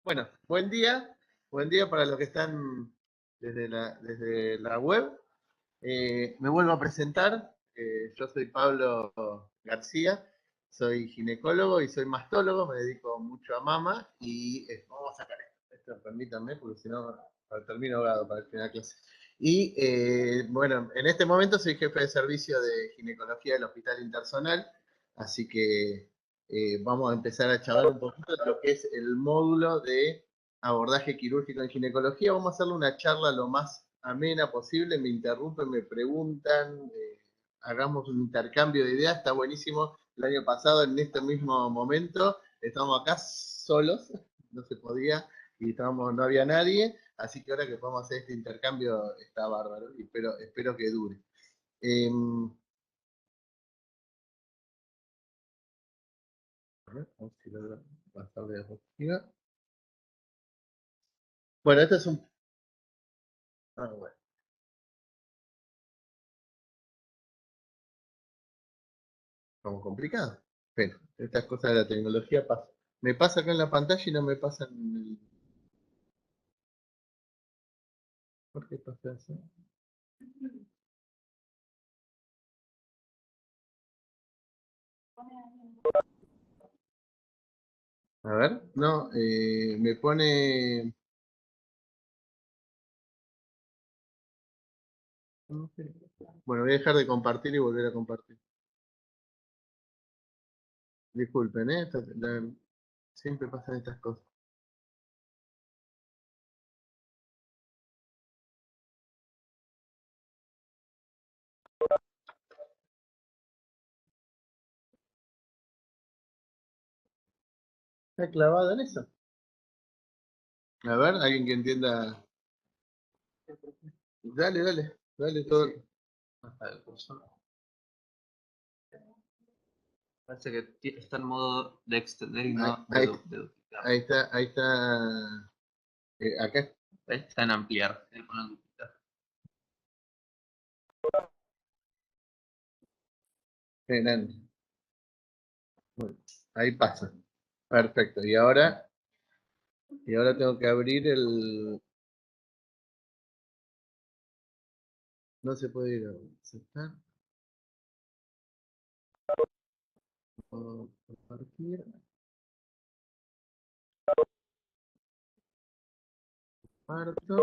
Bueno, buen día para los que están desde la web. Me vuelvo a presentar. Yo soy Pablo García, soy ginecólogo y soy mastólogo, me dedico mucho a mama y vamos a sacar esto, permítanme, porque si no termino ahogado para el final de clase. Y bueno, en este momento soy jefe de servicio de ginecología del Hospital Intersonal, así que vamos a empezar a charlar un poquito de lo que es el módulo de abordaje quirúrgico en ginecología. Vamos a hacerle una charla lo más amena posible, me interrumpen, me preguntan, hagamos un intercambio de ideas, está buenísimo. El año pasado, en este mismo momento, estábamos acá solos, no se podía, y no había nadie, así que ahora que podemos hacer este intercambio está bárbaro, y espero que dure. A ver si logro pasar de diapositiva. Bueno, este es un... bueno, como complicado, pero estas cosas de la tecnología pasan. Me pasa acá en la pantalla y no me pasa en el... ¿Por qué pasa eso? A ver, no, me pone... no sé. Bueno, voy a dejar de compartir y volver a compartir. Disculpen, ¿eh? Siempre pasan estas cosas. ¿Está clavado en eso? A ver, alguien que entienda. Dale todo. Hasta el curso. Parece que está en modo de extender y no Ahí, de duplicar. ahí está. Acá Está en ampliar. Ahí ponen duplicar. grande. Bueno, ahí pasa. Perfecto. Y ahora tengo que abrir el. No se puede ir a aceptar. O compartir. Comparto.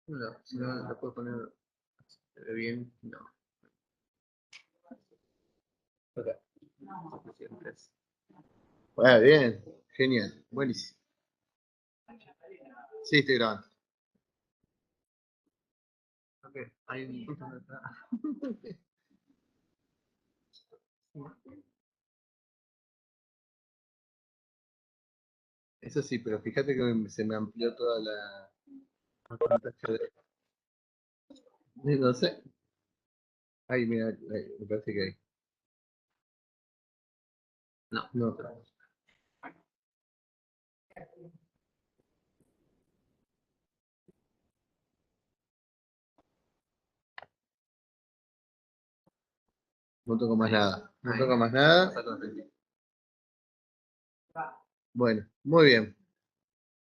No, si no lo puedo poner bien. No. Acá. Suficientes. Ah, bien. Genial. Buenísimo. Sí, estoy grabando. Ok, hay un botón acá. Eso sí, pero fíjate que se me amplió toda la pantalla no sé. Ahí, mira, ahí, me parece que ahí. No. No, no toco más Ahí. nada. No Ahí. toco más nada. Bueno, muy bien.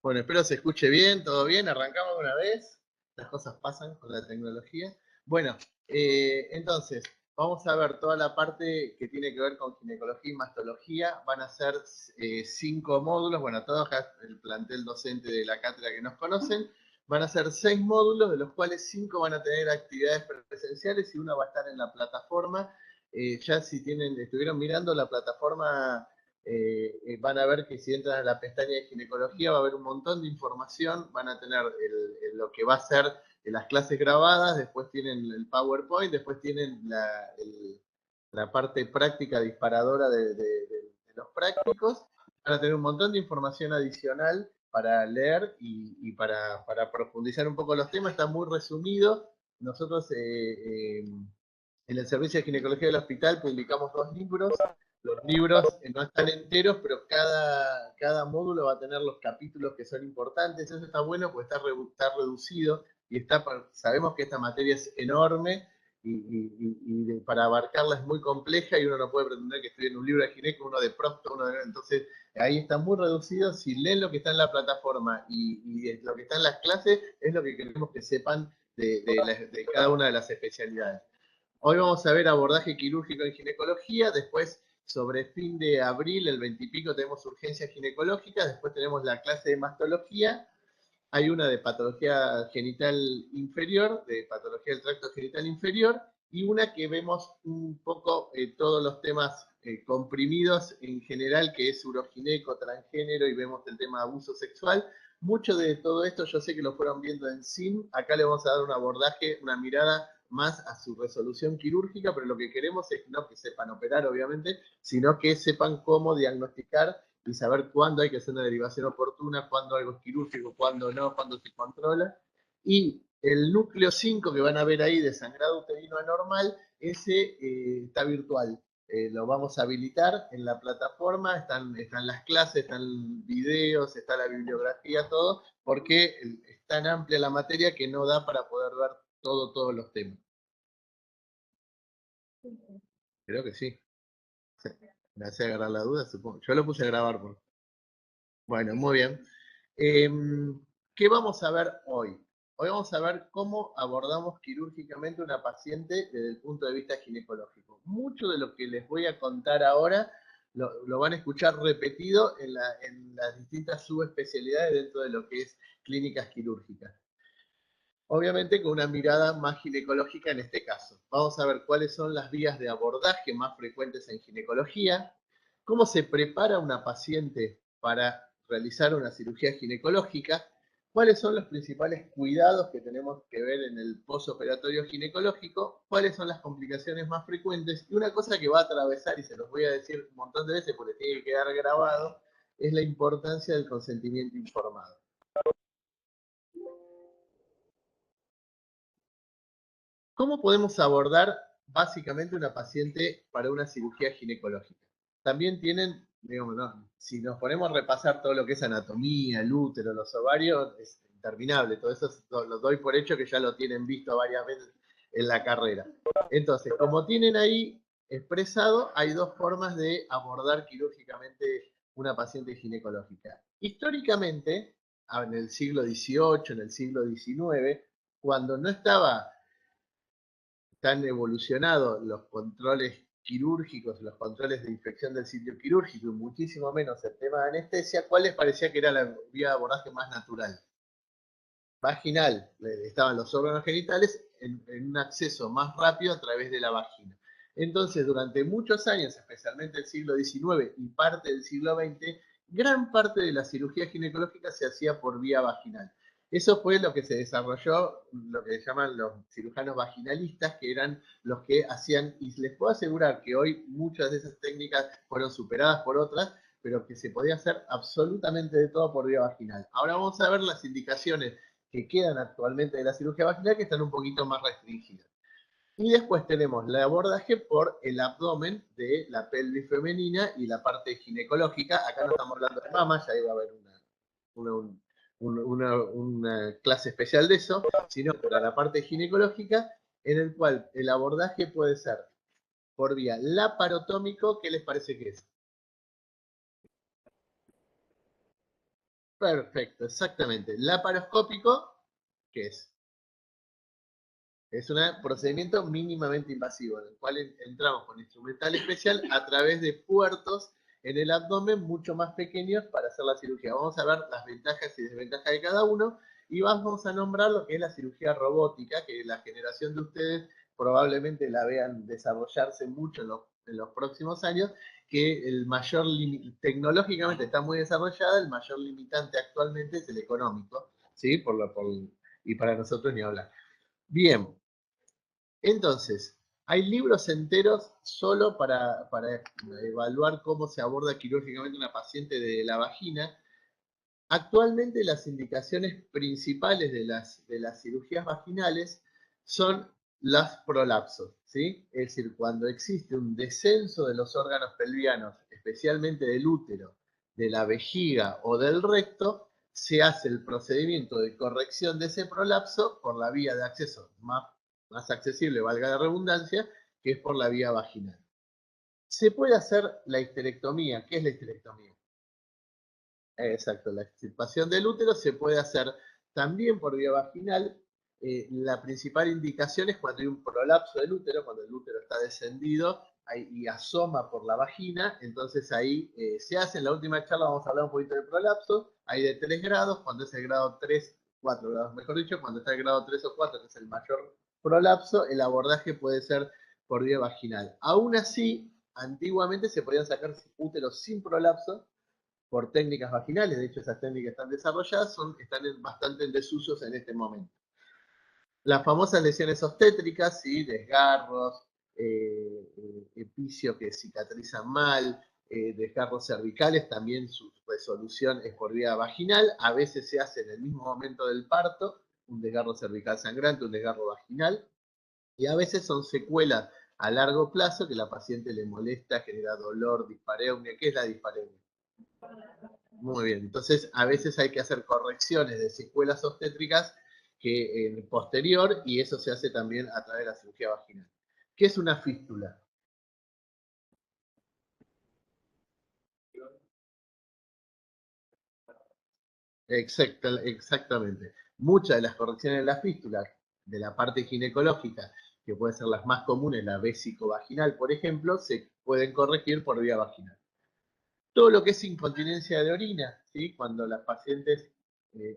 Bueno, espero se escuche bien, todo bien. Arrancamos una vez. Las cosas pasan con la tecnología. Bueno, entonces, vamos a ver toda la parte que tiene que ver con ginecología y mastología. Van a ser 5 módulos. Bueno, todos acá el plantel docente de la cátedra que nos conocen. Van a ser 6 módulos, de los cuales 5 van a tener actividades presenciales y uno va a estar en la plataforma. Ya si estuvieron mirando la plataforma, van a ver que si entran a la pestaña de ginecología va a haber un montón de información, van a tener lo que va a ser las clases grabadas, después tienen el PowerPoint, después tienen la parte práctica disparadora de los prácticos, van a tener un montón de información adicional para leer y para profundizar un poco los temas, está muy resumido. Nosotros en el servicio de ginecología del hospital publicamos 2 libros. Los libros no están enteros, pero cada módulo va a tener los capítulos que son importantes. Eso está bueno porque está reducido y sabemos que esta materia es enorme para abarcarla es muy compleja y uno no puede pretender que estudien un libro de gineco, uno de prosto, entonces ahí está muy reducido. Si leen lo que está en la plataforma y lo que está en las clases, es lo que queremos que sepan de cada una de las especialidades. Hoy vamos a ver abordaje quirúrgico en ginecología, después sobre fin de abril, el 20 y pico, tenemos urgencias ginecológicas, después tenemos la clase de mastología, hay una de patología genital inferior, de patología del tracto genital inferior, y una que vemos un poco todos los temas comprimidos en general, que es urogineco, transgénero, y vemos el tema de abuso sexual. Mucho de todo esto yo sé que lo fueron viendo en SIM, acá le vamos a dar un abordaje, una mirada más a su resolución quirúrgica, pero lo que queremos es no que sepan operar, obviamente, sino que sepan cómo diagnosticar y saber cuándo hay que hacer una derivación oportuna, cuándo algo es quirúrgico, cuándo no, cuándo se controla. Y el núcleo 5 que van a ver ahí de sangrado uterino anormal, ese está virtual. Lo vamos a habilitar en la plataforma, están las clases, están videos, está la bibliografía, todo, porque es tan amplia la materia que no da para poder ver todos los temas. Creo que sí. Me hace agarrar la duda, supongo. Yo lo puse a grabar. Bueno, muy bien. ¿Qué vamos a ver hoy? Hoy vamos a ver cómo abordamos quirúrgicamente una paciente desde el punto de vista ginecológico. Mucho de lo que les voy a contar ahora lo van a escuchar repetido en las distintas subespecialidades dentro de lo que es clínicas quirúrgicas. Obviamente con una mirada más ginecológica en este caso. Vamos a ver cuáles son las vías de abordaje más frecuentes en ginecología, cómo se prepara una paciente para realizar una cirugía ginecológica, cuáles son los principales cuidados que tenemos que ver en el postoperatorio ginecológico, cuáles son las complicaciones más frecuentes, y una cosa que va a atravesar, y se los voy a decir un montón de veces porque tiene que quedar grabado, es la importancia del consentimiento informado. ¿Cómo podemos abordar básicamente una paciente para una cirugía ginecológica? También tienen, digamos, ¿no? Si nos ponemos a repasar todo lo que es anatomía, el útero, los ovarios, es interminable. Todo eso lo doy por hecho que ya lo tienen visto varias veces en la carrera. Entonces, como tienen ahí expresado, hay dos formas de abordar quirúrgicamente una paciente ginecológica. Históricamente, en el siglo XVIII, en el siglo XIX, cuando no estaba tan evolucionados los controles quirúrgicos, los controles de infección del sitio quirúrgico y muchísimo menos el tema de anestesia, ¿cuál les parecía que era la vía de abordaje más natural? Vaginal, estaban los órganos genitales en un acceso más rápido a través de la vagina. Entonces, durante muchos años, especialmente el siglo XIX y parte del siglo XX, gran parte de la cirugía ginecológica se hacía por vía vaginal. Eso fue lo que se desarrolló, lo que llaman los cirujanos vaginalistas, que eran los que hacían, y les puedo asegurar que hoy muchas de esas técnicas fueron superadas por otras, pero que se podía hacer absolutamente de todo por vía vaginal. Ahora vamos a ver las indicaciones que quedan actualmente de la cirugía vaginal que están un poquito más restringidas. Y después tenemos el abordaje por el abdomen de la pelvis femenina y la parte ginecológica. Acá no estamos hablando de mama, ya iba a haber una clase especial de eso, sino para la parte ginecológica, en el cual el abordaje puede ser por vía laparotómico. ¿Qué les parece que es? Perfecto, exactamente. Laparoscópico, ¿qué es? Es un procedimiento mínimamente invasivo, en el cual entramos con instrumental especial a través de puertos en el abdomen mucho más pequeños para hacer la cirugía. Vamos a ver las ventajas y desventajas de cada uno y vamos a nombrar lo que es la cirugía robótica, que la generación de ustedes probablemente la vean desarrollarse mucho en los próximos años, que el mayor tecnológicamente está muy desarrollada, el mayor limitante actualmente es el económico, ¿sí? Y para nosotros ni hablar. Bien, entonces, hay libros enteros solo para evaluar cómo se aborda quirúrgicamente una paciente de la vagina. Actualmente las indicaciones principales de las cirugías vaginales son los prolapsos, ¿sí? Es decir, cuando existe un descenso de los órganos pelvianos, especialmente del útero, de la vejiga o del recto, se hace el procedimiento de corrección de ese prolapso por la vía de acceso más más accesible, valga la redundancia, que es por la vía vaginal. Se puede hacer la histerectomía. ¿Qué es la histerectomía? Exacto, la extirpación del útero se puede hacer también por vía vaginal. La principal indicación es cuando hay un prolapso del útero, cuando el útero está descendido y asoma por la vagina, entonces ahí se hace. En la última charla vamos a hablar un poquito del prolapso. Hay de 3 grados, cuando es el grado 3, 4 grados mejor dicho, cuando está el grado 3 o 4, que es el mayor prolapso, el abordaje puede ser por vía vaginal. Aún así, antiguamente se podían sacar úteros sin prolapso por técnicas vaginales. De hecho, esas técnicas están desarrolladas, están bastante en desusos en este momento. Las famosas lesiones obstétricas, ¿sí? Desgarros, epicios que cicatrizan mal, desgarros cervicales, también su resolución es por vía vaginal. A veces se hace en el mismo momento del parto, un desgarro cervical sangrante, un desgarro vaginal, y a veces son secuelas a largo plazo que la paciente le molesta, genera dolor, dispareunia. ¿Qué es la dispareunia? Muy bien, entonces a veces hay que hacer correcciones de secuelas obstétricas que posterior, y eso se hace también a través de la cirugía vaginal. ¿Qué es una fístula? Exactamente. Muchas de las correcciones de la fístula, de la parte ginecológica, que pueden ser las más comunes, la vésico-vaginal, por ejemplo, se pueden corregir por vía vaginal. Todo lo que es incontinencia de orina, ¿sí? Cuando las pacientes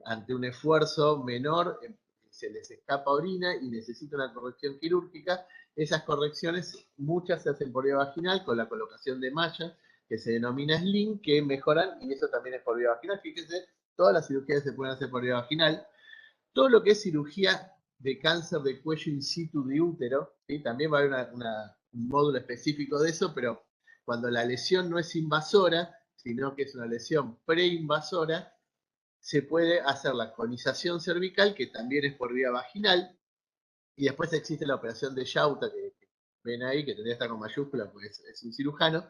ante un esfuerzo menor se les escapa orina y necesita una corrección quirúrgica, esas correcciones muchas se hacen por vía vaginal con la colocación de mallas que se denomina sling, que mejoran, y eso también es por vía vaginal. Fíjense, todas las cirugías se pueden hacer por vía vaginal. Todo lo que es cirugía de cáncer de cuello in situ de útero, ¿sí? También va a haber un módulo específico de eso, pero cuando la lesión no es invasora, sino que es una lesión preinvasora, se puede hacer la conización cervical, que también es por vía vaginal, y después existe la operación de Yauta, que ven ahí, que tendría que estar con mayúscula, porque es un cirujano,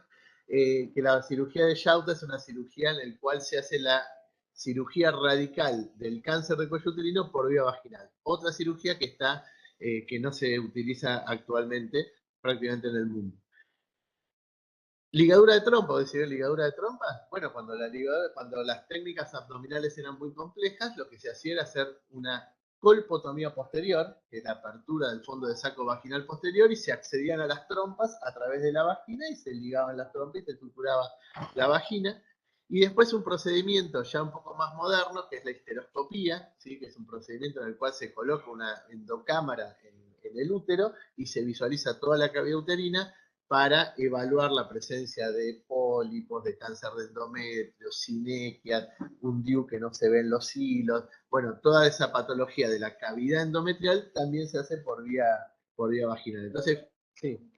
que la cirugía de Yauta es una cirugía en la cual se hace la cirugía radical del cáncer de cuello uterino por vía vaginal. Otra cirugía que no se utiliza actualmente prácticamente en el mundo. Ligadura de trompa, o decir ligadura de trompa. Bueno, cuando las técnicas abdominales eran muy complejas, lo que se hacía era hacer una colpotomía posterior, que es la apertura del fondo de saco vaginal posterior, y se accedían a las trompas a través de la vagina y se ligaban las trompas y se estructuraba la vagina. Y después un procedimiento ya un poco más moderno, que es la histeroscopía, ¿sí? Que es un procedimiento en el cual se coloca una endocámara en el útero y se visualiza toda la cavidad uterina para evaluar la presencia de pólipos, de cáncer de endometrio, sinequia, un DIU que no se ve en los hilos. Bueno, toda esa patología de la cavidad endometrial también se hace por vía vaginal. Entonces, sí.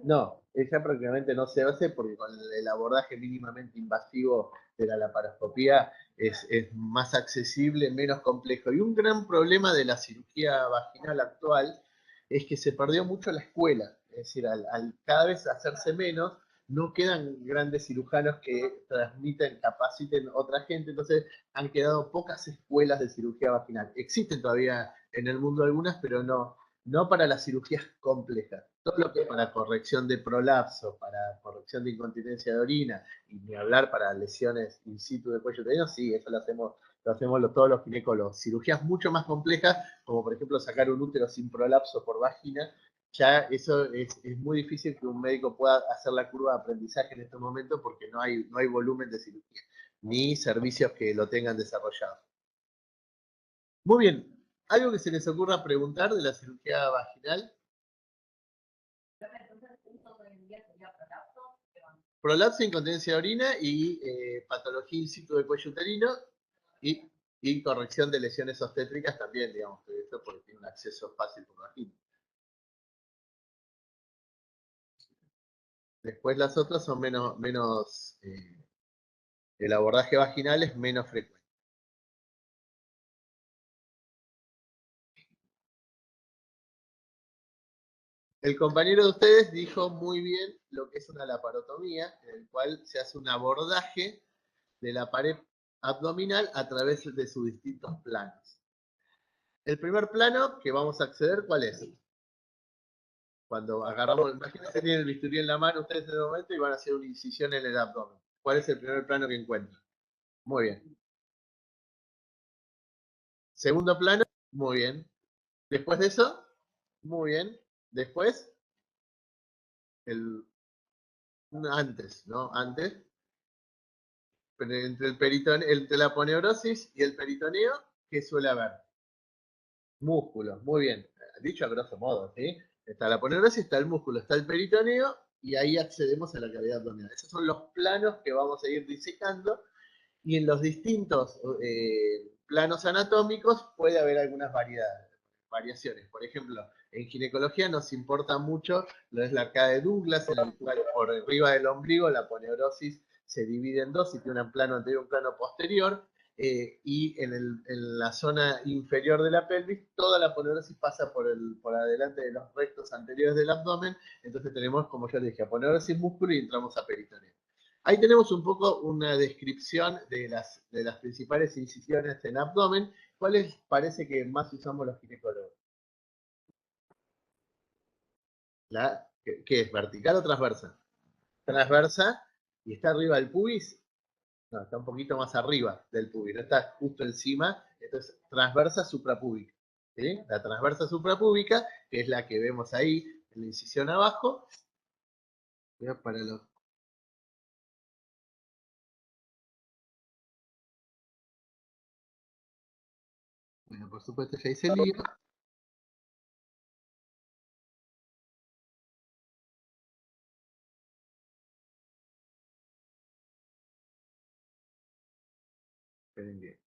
No, ella prácticamente no se hace porque con el abordaje mínimamente invasivo de la laparoscopía es más accesible, menos complejo. Y un gran problema de la cirugía vaginal actual es que se perdió mucho la escuela. Es decir, al cada vez hacerse menos, no quedan grandes cirujanos que transmiten, capaciten a otra gente. Entonces han quedado pocas escuelas de cirugía vaginal. Existen todavía en el mundo algunas, pero no para las cirugías complejas. Todo lo que es para corrección de prolapso, para corrección de incontinencia de orina, y ni hablar para lesiones in situ de cuello uterino, sí, eso lo hacemos todos los ginecólogos. Cirugías mucho más complejas, como por ejemplo sacar un útero sin prolapso por vagina, ya eso es muy difícil que un médico pueda hacer la curva de aprendizaje en este momento porque no hay volumen de cirugía, ni servicios que lo tengan desarrollado. Muy bien, ¿algo que se les ocurra preguntar de la cirugía vaginal? Prolapso, incontinencia de orina y patología in situ de cuello uterino y, y corrección de lesiones obstétricas también, digamos, que eso porque tiene un acceso fácil por vagina. Después las otras son el abordaje vaginal es menos frecuente. El compañero de ustedes dijo muy bien lo que es una laparotomía, en el cual se hace un abordaje de la pared abdominal a través de sus distintos planos. El primer plano que vamos a acceder, ¿cuál es? Cuando agarramos, imagínense que tienen el bisturí en la mano ustedes en el momento y van a hacer una incisión en el abdomen. ¿Cuál es el primer plano que encuentran? Muy bien. Segundo plano, muy bien. Después de eso, muy bien. Después, antes, ¿no? Antes, pero entre el peritoneo, entre la aponeurosis y el peritoneo, ¿qué suele haber? Músculos, muy bien. Dicho a grosso modo, ¿sí? Está la aponeurosis, está el músculo, está el peritoneo y ahí accedemos a la cavidad abdominal. Esos son los planos que vamos a ir disecando y en los distintos planos anatómicos puede haber algunas variaciones. Por ejemplo, en ginecología nos importa mucho lo es la arcada de Douglas, en el cual por arriba del ombligo la aponeurosis se divide en dos y tiene un plano anterior y un plano posterior. Y en la zona inferior de la pelvis, toda la aponeurosis pasa por adelante de los rectos anteriores del abdomen. Entonces tenemos, como ya les dije, aponeurosis músculo y entramos a peritoneo. Ahí tenemos un poco una descripción de las principales incisiones en abdomen. ¿Cuáles parece que más usamos los ginecólogos? ¿Qué es? ¿Vertical o transversa? Transversa y está arriba del pubis. No, está un poquito más arriba del pubis, no está justo encima. Entonces, transversa suprapúbica. ¿Sí? La transversa suprapúbica, que es la que vemos ahí en la incisión abajo. Para los Bueno, por supuesto ya hice el lío. Esperen que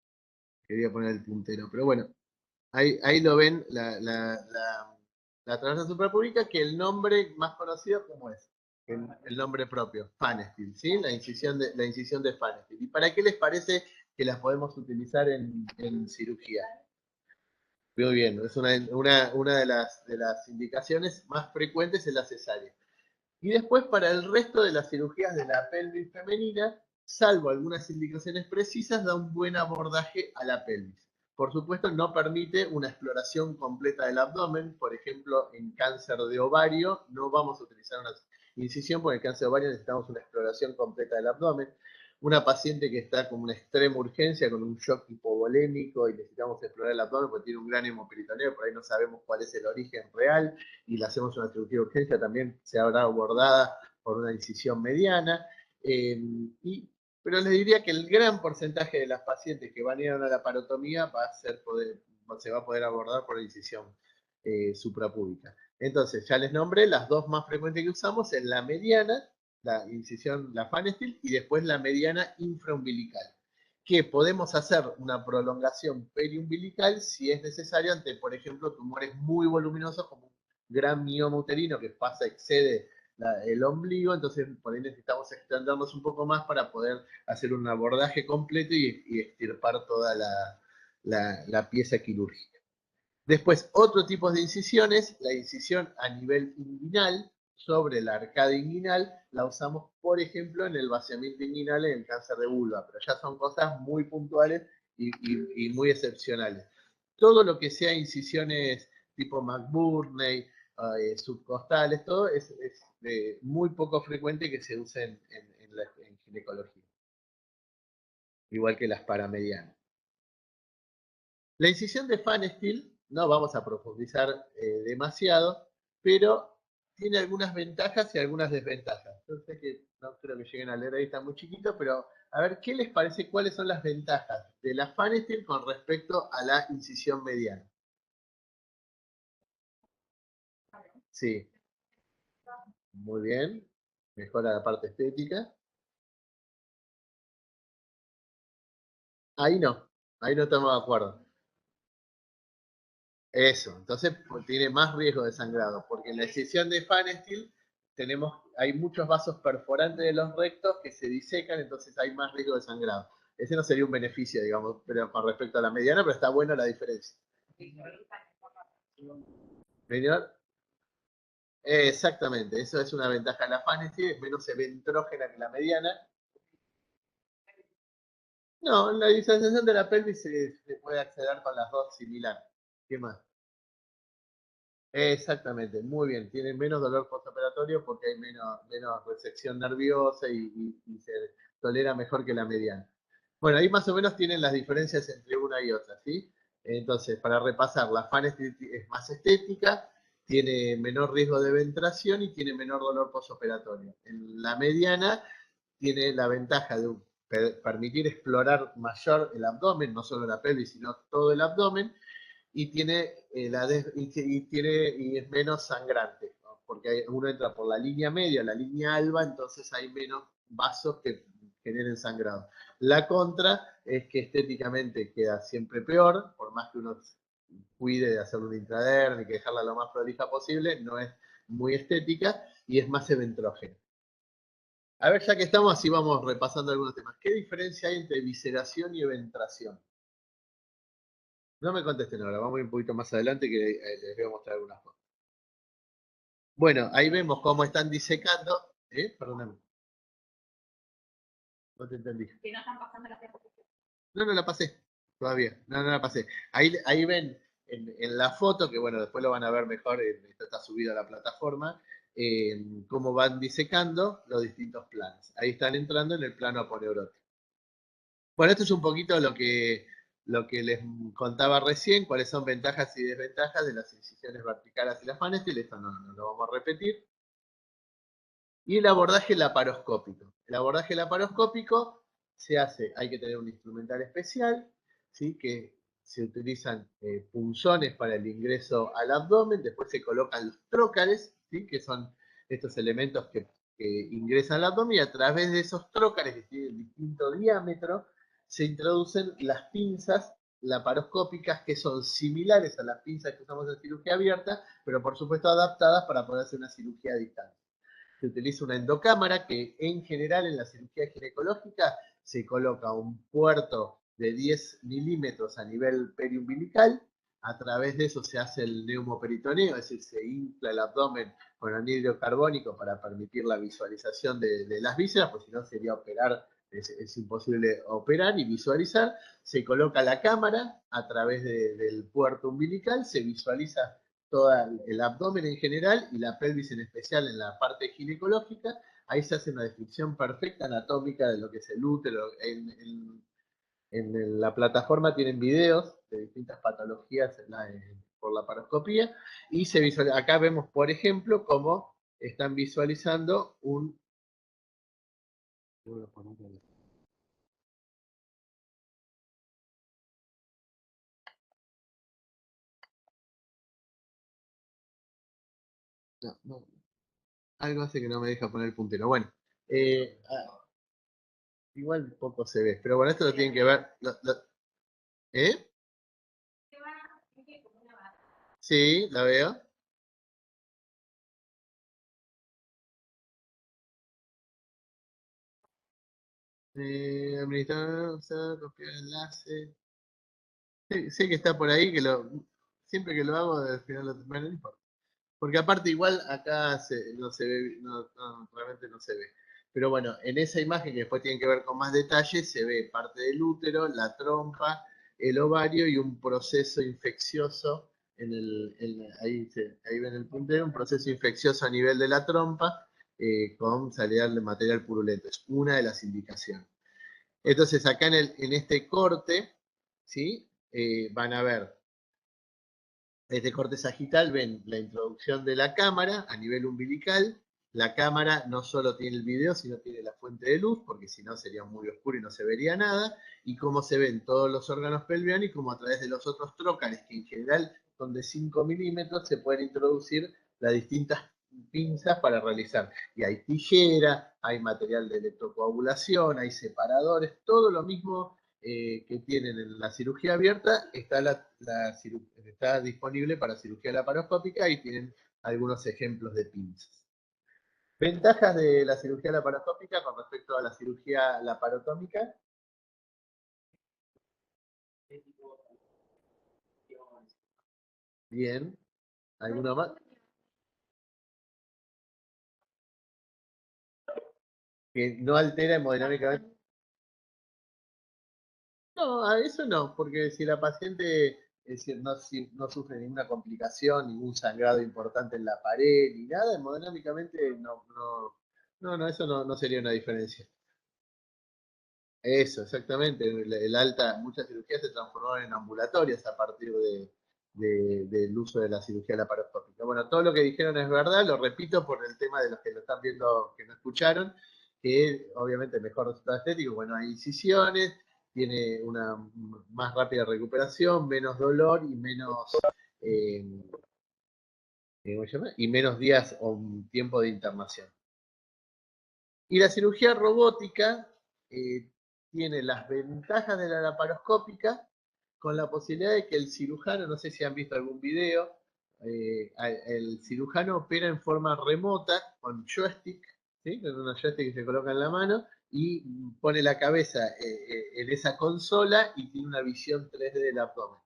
quería poner el puntero, pero bueno, ahí lo ven, la transversa suprapúbica, que el nombre más conocido, ¿cómo es? El nombre propio, Pfannestiel, ¿sí? La incisión de Pfannestiel. ¿Y para qué les parece que las podemos utilizar en cirugía? Muy bien, es una de las indicaciones más frecuentes en la cesárea. Y después, para el resto de las cirugías de la pelvis femenina, salvo algunas indicaciones precisas, da un buen abordaje a la pelvis. Por supuesto, no permite una exploración completa del abdomen. Por ejemplo, en cáncer de ovario no vamos a utilizar una incisión, porque en cáncer de ovario necesitamos una exploración completa del abdomen. Una paciente que está con una extrema urgencia, con un shock hipovolémico y necesitamos explorar el abdomen porque tiene un gran hemoperitoneo, por ahí no sabemos cuál es el origen real y le hacemos una cirugía de urgencia, también se habrá abordada por una incisión mediana. Pero les diría que el gran porcentaje de las pacientes que van a ir a una laparotomía se va a poder abordar por la incisión suprapúbica. Entonces, ya les nombré las dos más frecuentes que usamos, es la mediana, la incisión, la Pfannestiel, y después la mediana infraumbilical, que podemos hacer una prolongación periumbilical si es necesario ante, por ejemplo, tumores muy voluminosos como un gran mioma uterino que excede el ombligo, entonces por ahí necesitamos extendernos un poco más para poder hacer un abordaje completo y extirpar toda la pieza quirúrgica. Después, otro tipo de incisiones, la incisión a nivel inguinal, sobre la arcada inguinal, la usamos, por ejemplo, en el vaciamiento inguinal en el cáncer de vulva, pero ya son cosas muy puntuales y muy excepcionales. Todo lo que sea incisiones tipo McBurney, subcostales, todo es muy poco frecuente que se usen en ginecología, igual que las paramedianas. La incisión de Pfannestiel no vamos a profundizar demasiado, pero tiene algunas ventajas y algunas desventajas. Yo sé que no creo que lleguen a leer ahí, está muy chiquito, pero a ver, ¿qué les parece? ¿Cuáles son las ventajas de la Pfannestiel con respecto a la incisión mediana? Sí, muy bien. Mejora la parte estética. Ahí no estamos de acuerdo. Eso, entonces pues, tiene más riesgo de sangrado, porque en la excisión de Pfannestiel hay muchos vasos perforantes de los rectos que se disecan, entonces hay más riesgo de sangrado. Ese no sería un beneficio, digamos, pero con respecto a la mediana, pero está buena la diferencia. ¿Señor? Exactamente, eso es una ventaja. La Pfannestiel es menos eventrógena que la mediana. No, en la disociación de la pelvis se puede acceder con las dos similar. ¿Qué más? Exactamente, muy bien. Tienen menos dolor postoperatorio porque hay menos resección nerviosa y se tolera mejor que la mediana. Bueno, ahí más o menos tienen las diferencias entre una y otra, ¿sí? Entonces, para repasar, la FAN es más estética, tiene menor riesgo de ventración y tiene menor dolor postoperatorio. En la mediana tiene la ventaja de permitir explorar mayor el abdomen, no solo la pelvis, sino todo el abdomen, y tiene y es menos sangrante, ¿no? Porque uno entra por la línea media, la línea alba, entonces hay menos vasos que generen sangrado. La contra es que estéticamente queda siempre peor, por más que uno cuide de hacer una intradermis, que dejarla lo más prolija posible, no es muy estética y es más eventrógena. A ver, ya que estamos, así vamos repasando algunos temas. ¿Qué diferencia hay entre visceración y eventración? No me contesten ahora, vamos a ir un poquito más adelante que les voy a mostrar algunas cosas. Bueno, ahí vemos cómo están disecando. Perdóname, no te entendí. Que no están pasando la diapositiva. No, no la pasé todavía. No, no la pasé. Ahí ven en la foto, que bueno, después lo van a ver mejor, esto está subido a la plataforma, cómo van disecando los distintos planos. Ahí están entrando en el plano aponeurótico. Bueno, esto es un poquito lo que les contaba recién, cuáles son ventajas y desventajas de las incisiones verticales y las manestil. Esto no lo vamos a repetir. Y el abordaje laparoscópico. El abordaje laparoscópico se hace, hay que tener un instrumental especial, ¿sí? Que se utilizan punzones para el ingreso al abdomen, después se colocan los trócares, ¿sí? Que son estos elementos que ingresan al abdomen, y a través de esos trócares que tienen distinto diámetro, se introducen las pinzas laparoscópicas, que son similares a las pinzas que usamos en cirugía abierta, pero por supuesto adaptadas para poder hacer una cirugía a distancia. Se utiliza una endocámara que en general en la cirugía ginecológica se coloca un puerto de 10 milímetros a nivel periumbilical. A través de eso se hace el neumoperitoneo, es decir, se infla el abdomen con anhídrido carbónico para permitir la visualización de las vísceras, pues si no sería operar, es imposible operar y visualizar. Se coloca la cámara a través del puerto umbilical, se visualiza todo el abdomen en general y la pelvis en especial en la parte ginecológica. Ahí se hace una descripción perfecta anatómica de lo que es el útero. En la plataforma tienen videos de distintas patologías por la paroscopía y acá vemos, por ejemplo, cómo están visualizando un... No, no, algo hace que no me deja poner el puntero. Bueno, igual poco se ve, pero bueno, esto lo tienen que ver. ¿Eh? Sí, la veo. Administrar, usar, copiar enlace. Sé que está por ahí, siempre que lo hago, al final bueno, no importa. Porque aparte igual acá no se ve, realmente no se ve. Pero bueno, en esa imagen que después tienen que ver con más detalle, se ve parte del útero, la trompa, el ovario y un proceso infeccioso ahí ven el puntero, un proceso infeccioso a nivel de la trompa, con salida de material purulento. Es una de las indicaciones. Entonces, acá en este corte, ¿sí? Van a ver, este corte sagital, ven la introducción de la cámara a nivel umbilical. La cámara no solo tiene el video, sino tiene la fuente de luz, porque si no sería muy oscuro y no se vería nada. Y cómo se ven todos los órganos pelvianos y cómo a través de los otros trócares, que en general son de 5 milímetros, se pueden introducir las distintas pinzas para realizar. Y hay tijera, hay material de electrocoagulación, hay separadores, todo lo mismo que tienen en la cirugía abierta está disponible para cirugía laparoscópica y tienen algunos ejemplos de pinzas. Ventajas de la cirugía laparoscópica con respecto a la cirugía laparotómica. Bien. ¿Alguno más? Que no altera hemodinámicamente. No, a eso no, porque si la paciente es decir, no sufre ninguna complicación, ningún sangrado importante en la pared, ni nada, hemodinámicamente eso no sería una diferencia. Eso, exactamente. Muchas cirugías se transformaron en ambulatorias a partir del uso de la cirugía laparoscópica. Bueno, todo lo que dijeron es verdad, lo repito por el tema de los que lo están viendo que no escucharon, que obviamente mejor resultado estético, bueno, hay incisiones, tiene una más rápida recuperación, menos dolor y menos, eh, ¿cómo se llama? Y menos días o tiempo de internación. Y la cirugía robótica tiene las ventajas de la laparoscópica con la posibilidad de que el cirujano, no sé si han visto algún video, el cirujano opera en forma remota con joystick, ¿sí? Con una joystick que se coloca en la mano y pone la cabeza en esa consola y tiene una visión 3D del abdomen.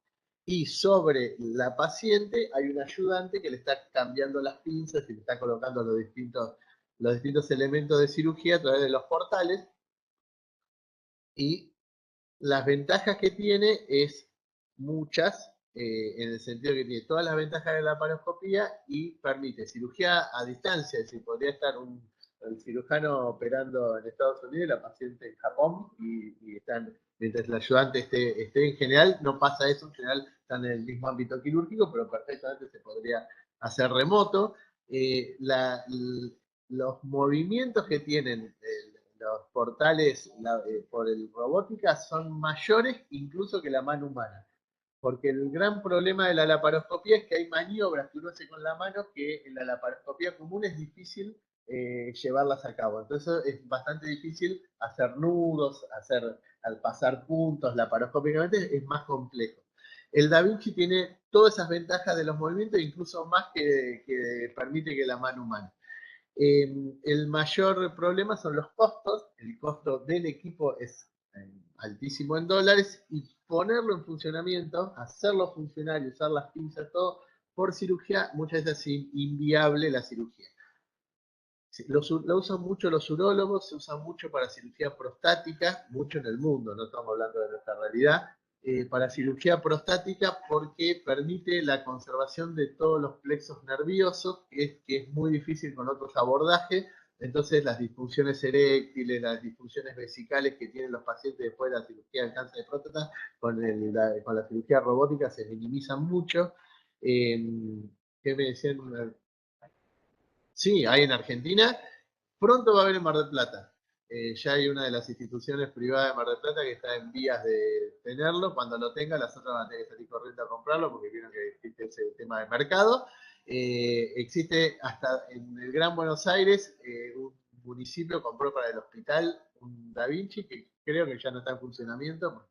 Y sobre la paciente hay un ayudante que le está cambiando las pinzas y le está colocando los distintos elementos de cirugía a través de los portales, y las ventajas que tiene es muchas, en el sentido que tiene todas las ventajas de la laparoscopía y permite cirugía a distancia, es decir, podría estar el cirujano operando en Estados Unidos y la paciente en Japón y están, mientras el ayudante esté en general, no pasa eso, en general están en el mismo ámbito quirúrgico, pero perfectamente se podría hacer remoto. Los movimientos que tienen los portales por el robótica son mayores incluso que la mano humana. Porque el gran problema de la laparoscopía es que hay maniobras que uno hace con la mano que en la laparoscopía común es difícil llevarlas a cabo. Entonces es bastante difícil hacer nudos, al pasar puntos, laparoscópicamente es más complejo. El Da Vinci tiene todas esas ventajas de los movimientos, incluso más que permite que la mano humana. El mayor problema son los costos. El costo del equipo es altísimo en dólares y ponerlo en funcionamiento, hacerlo funcionar y usar las pinzas, todo por cirugía, muchas veces es inviable la cirugía. Lo usan mucho los urólogos, se usa mucho para cirugía prostática, mucho en el mundo, no estamos hablando de nuestra realidad, para cirugía prostática porque permite la conservación de todos los plexos nerviosos, que es muy difícil con otros abordajes. Entonces las disfunciones eréctiles, las disfunciones vesicales que tienen los pacientes después de la cirugía del cáncer de próstata, con la cirugía robótica se minimizan mucho. ¿Qué me decían? Sí, hay en Argentina. Pronto va a haber en Mar del Plata. Ya hay una de las instituciones privadas de Mar del Plata que está en vías de tenerlo. Cuando lo tenga, las otras van a tener que salir corriendo a comprarlo porque vieron que existe ese tema de mercado. Existe hasta en el Gran Buenos Aires, un municipio compró para el hospital un Da Vinci que creo que ya no está en funcionamiento.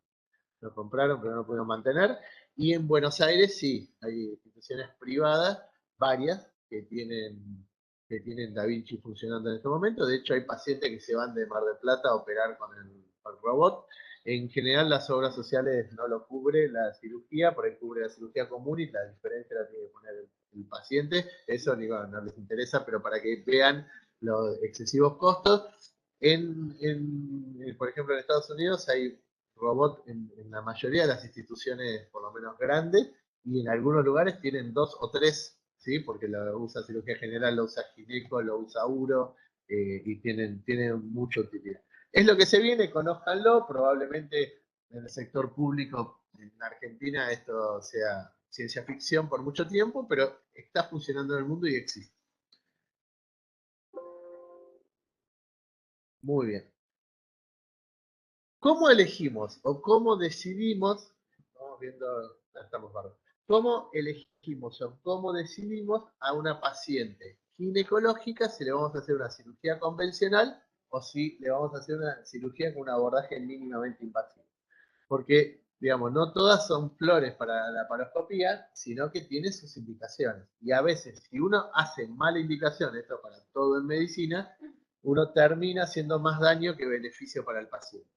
Lo compraron, pero no lo pudieron mantener. Y en Buenos Aires sí, hay instituciones privadas, varias, que tienen Da Vinci funcionando en este momento. De hecho, hay pacientes que se van de Mar del Plata a operar con el robot. En general, las obras sociales no lo cubre la cirugía, por ahí cubre la cirugía común y la diferencia la tiene que poner el paciente. Eso digo, no les interesa, pero para que vean los excesivos costos. Por ejemplo, en Estados Unidos hay robot en la mayoría de las instituciones, por lo menos grandes, y en algunos lugares tienen 2 o 3, ¿sí? Porque lo usa cirugía general, lo usa gineco, lo usa uro, y tienen mucha utilidad. Es lo que se viene, conózcanlo, probablemente en el sector público en Argentina esto sea ciencia ficción por mucho tiempo, pero está funcionando en el mundo y existe. Muy bien. ¿Cómo elegimos o cómo decidimos? Estamos viendo, estamos bárbaros. ¿Cómo elegimos o cómo decidimos a una paciente ginecológica si le vamos a hacer una cirugía convencional o si le vamos a hacer una cirugía con un abordaje mínimamente invasivo? Porque, digamos, no todas son flores para la laparoscopía, sino que tiene sus indicaciones. Y a veces, si uno hace mala indicación, esto para todo en medicina, uno termina haciendo más daño que beneficio para el paciente.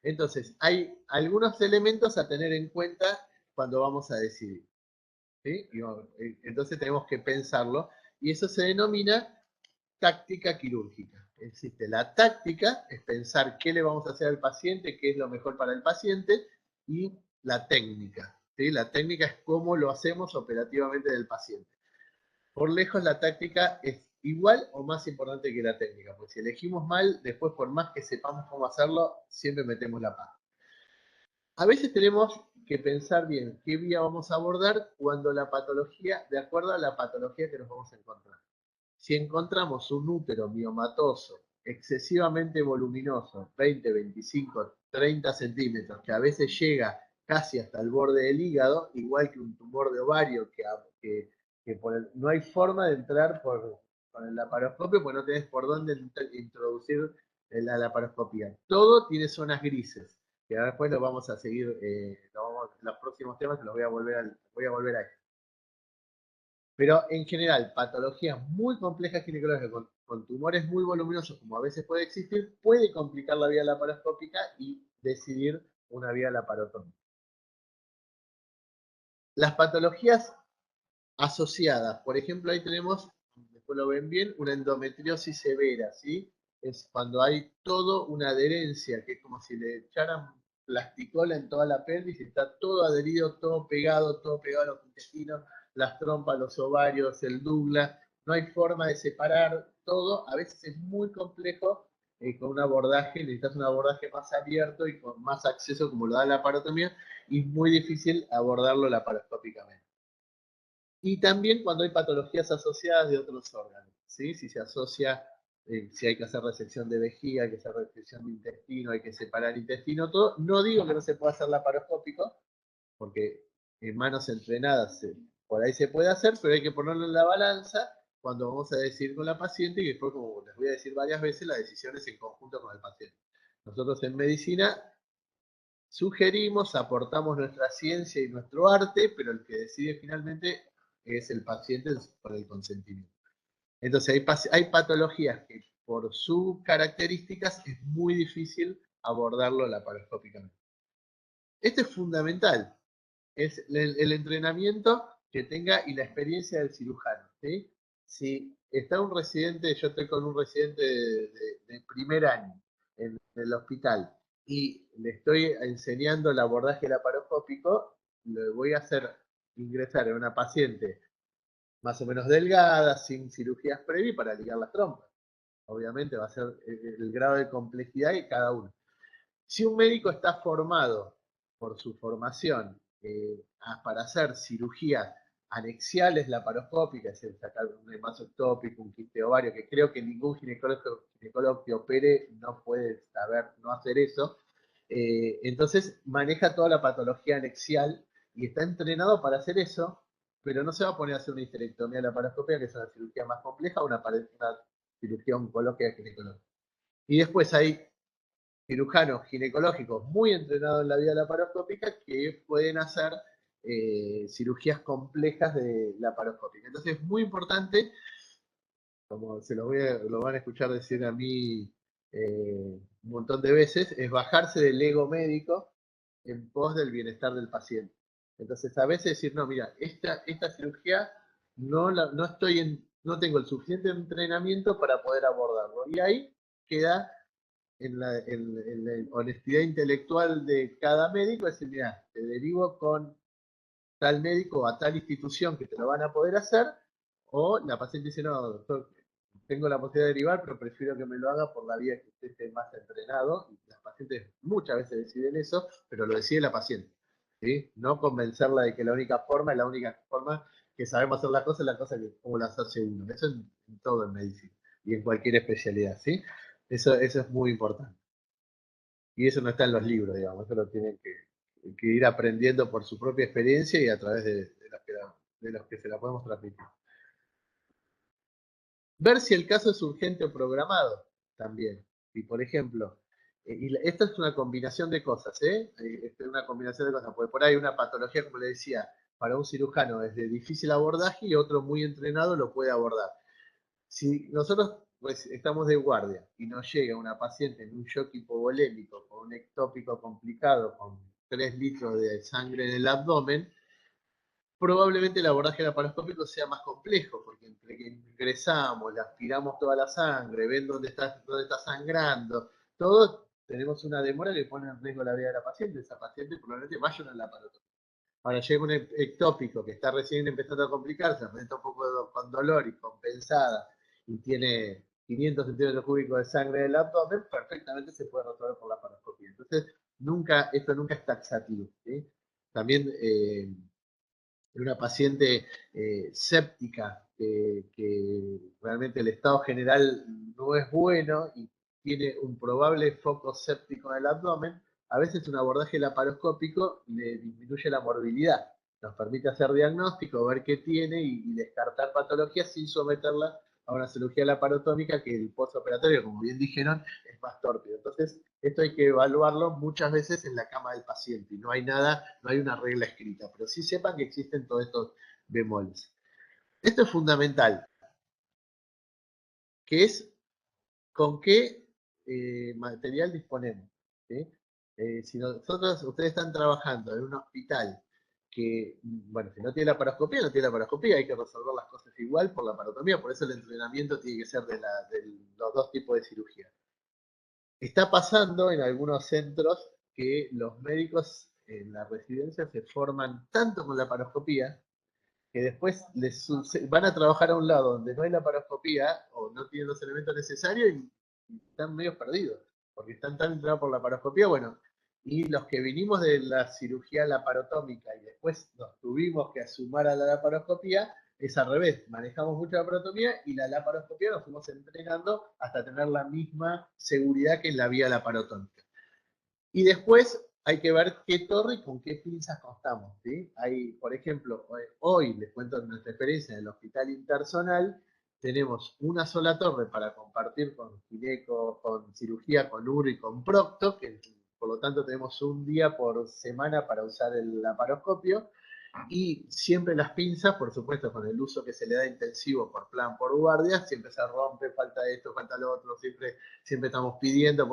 Entonces, hay algunos elementos a tener en cuenta cuando vamos a decidir, ¿sí? Entonces tenemos que pensarlo y eso se denomina táctica quirúrgica. Existe la táctica, es pensar qué le vamos a hacer al paciente, qué es lo mejor para el paciente, y la técnica. ¿sí? La técnica es cómo lo hacemos operativamente del paciente. Por lejos la táctica es igual o más importante que la técnica, porque si elegimos mal, después por más que sepamos cómo hacerlo, siempre metemos la pata. A veces tenemos que pensar bien qué vía vamos a abordar cuando la patología, de acuerdo a la patología que nos vamos a encontrar. Si encontramos un útero miomatoso, excesivamente voluminoso, 20, 25, 30 centímetros, que a veces llega casi hasta el borde del hígado, igual que un tumor de ovario, no hay forma de entrar con el laparoscopio, porque no tenés por dónde introducir la laparoscopía. Todo tiene zonas grises, que después lo vamos a seguir, los próximos temas los voy a volver a esto. Pero en general, patologías muy complejas ginecológicas con tumores muy voluminosos, como a veces puede existir, puede complicar la vía laparoscópica y decidir una vía laparotómica. Las patologías asociadas, por ejemplo, ahí tenemos, después lo ven bien, una endometriosis severa, ¿sí? Es cuando hay toda una adherencia, que es como si le echaran plasticola en toda la pelvis y está todo adherido, todo pegado a los intestinos, las trompas, los ovarios, el Douglas, no hay forma de separar todo, a veces es muy complejo, con un abordaje, necesitas un abordaje más abierto y con más acceso como lo da la laparotomía, y es muy difícil abordarlo laparoscópicamente. Y también cuando hay patologías asociadas de otros órganos, ¿sí? Si se asocia, si hay que hacer resección de vejiga, hay que hacer resección de intestino, hay que separar intestino, todo. No digo que no se pueda hacer laparoscópico, porque en manos entrenadas por ahí se puede hacer, pero hay que ponerlo en la balanza cuando vamos a decidir con la paciente, y después, como les voy a decir varias veces, la decisión es en conjunto con el paciente. Nosotros en medicina sugerimos, aportamos nuestra ciencia y nuestro arte, pero el que decide finalmente es el paciente por el consentimiento. Entonces hay patologías que por sus características es muy difícil abordarlo laparoscópicamente. Esto es fundamental, es el entrenamiento que tenga y la experiencia del cirujano, ¿sí? Si está un residente, yo estoy con un residente de primer año en el hospital y le estoy enseñando el abordaje laparoscópico, le voy a hacer ingresar a una paciente más o menos delgada, sin cirugías previas, para ligar las trompas. Obviamente va a ser el grado de complejidad de cada uno. Si un médico está formado por su formación para hacer cirugías anexiales laparoscópicas, es decir, sacar un emazo ectópico, un quiste ovario, que creo que ningún ginecólogo que opere no puede saber no hacer eso, entonces maneja toda la patología anexial y está entrenado para hacer eso, pero no se va a poner a hacer una histerectomía laparoscópica, que es una cirugía más compleja, una cirugía oncológica ginecológica. Y después hay cirujanos ginecológicos muy entrenados en la vía laparoscópica que pueden hacer cirugías complejas de laparoscópica. Entonces es muy importante, como lo van a escuchar decir a mí un montón de veces, es bajarse del ego médico en pos del bienestar del paciente. Entonces a veces decir, no, mira, esta cirugía no tengo el suficiente entrenamiento para poder abordarlo. Y ahí queda en la honestidad intelectual de cada médico, es decir, mira, te derivo con tal médico a tal institución que te lo van a poder hacer, o la paciente dice, no, doctor, tengo la posibilidad de derivar, pero prefiero que me lo haga por la vía que usted esté más entrenado. Y las pacientes muchas veces deciden eso, pero lo decide la paciente, ¿sí? No convencerla de que la única forma que sabemos hacer las cosas es la cosa que como las hace uno. Eso en todo en medicina y en cualquier especialidad, ¿sí? Eso es muy importante. Y eso no está en los libros, digamos, eso lo tienen que ir aprendiendo por su propia experiencia y a través de los que se la podemos transmitir. Ver si el caso es urgente o programado también. Y por ejemplo, esta es una combinación de cosas, ¿eh? Es una combinación de cosas, porque por ahí una patología, como le decía, para un cirujano es de difícil abordaje y otro muy entrenado lo puede abordar. Si nosotros pues, estamos de guardia y nos llega una paciente en un shock hipovolémico con un ectópico complicado, con 3 litros de sangre en el abdomen, probablemente el abordaje laparoscópico sea más complejo, porque entre que ingresamos, le aspiramos toda la sangre, ven dónde está sangrando, todo, tenemos una demora que pone en riesgo la vida de la paciente. Esa paciente probablemente vaya a una laparotomía. Ahora llega un ectópico que está recién empezando a complicarse, está un poco con dolor y compensada y tiene 500 centímetros cúbicos de sangre del abdomen, perfectamente se puede resolver por la laparoscopia. Entonces, esto nunca es taxativo, ¿sí? También una paciente séptica que realmente el estado general no es bueno y tiene un probable foco séptico en el abdomen, a veces un abordaje laparoscópico le disminuye la morbilidad, nos permite hacer diagnóstico, ver qué tiene y descartar patologías sin someterla a una cirugía laparotómica que el postoperatorio, como bien dijeron, es más tórpido. Entonces, esto hay que evaluarlo muchas veces en la cama del paciente y no hay nada, no hay una regla escrita, pero sí sepan que existen todos estos bemoles. Esto es fundamental, que es con qué material disponemos. ¿Sí? Si ustedes están trabajando en un hospital que, bueno, si no tiene laparoscopía, no tiene laparoscopía, hay que resolver las cosas igual por la laparotomía, por eso el entrenamiento tiene que ser de los dos tipos de cirugía. Está pasando en algunos centros que los médicos en la residencia se forman tanto con la laparoscopía que después van a trabajar a un lado donde no hay laparoscopía o no tienen los elementos necesarios y están medio perdidos, porque están tan entrados por la laparoscopía, bueno, y los que vinimos de la cirugía laparotómica y después nos tuvimos que sumar a la laparoscopía, es al revés, manejamos mucho la laparotomía y la laparoscopía nos fuimos entrenando hasta tener la misma seguridad que en la vía laparotómica. Y después hay que ver qué torre y con qué pinzas contamos, ¿sí? Hay, por ejemplo, hoy les cuento nuestra experiencia en el hospital interzonal, tenemos una sola torre para compartir con gineco, con cirugía, con uro y con procto, que por lo tanto tenemos un día por semana para usar el laparoscopio, y siempre las pinzas, por supuesto, con el uso que se le da intensivo por plan, por guardia, siempre se rompe, falta esto, falta lo otro, siempre estamos pidiendo.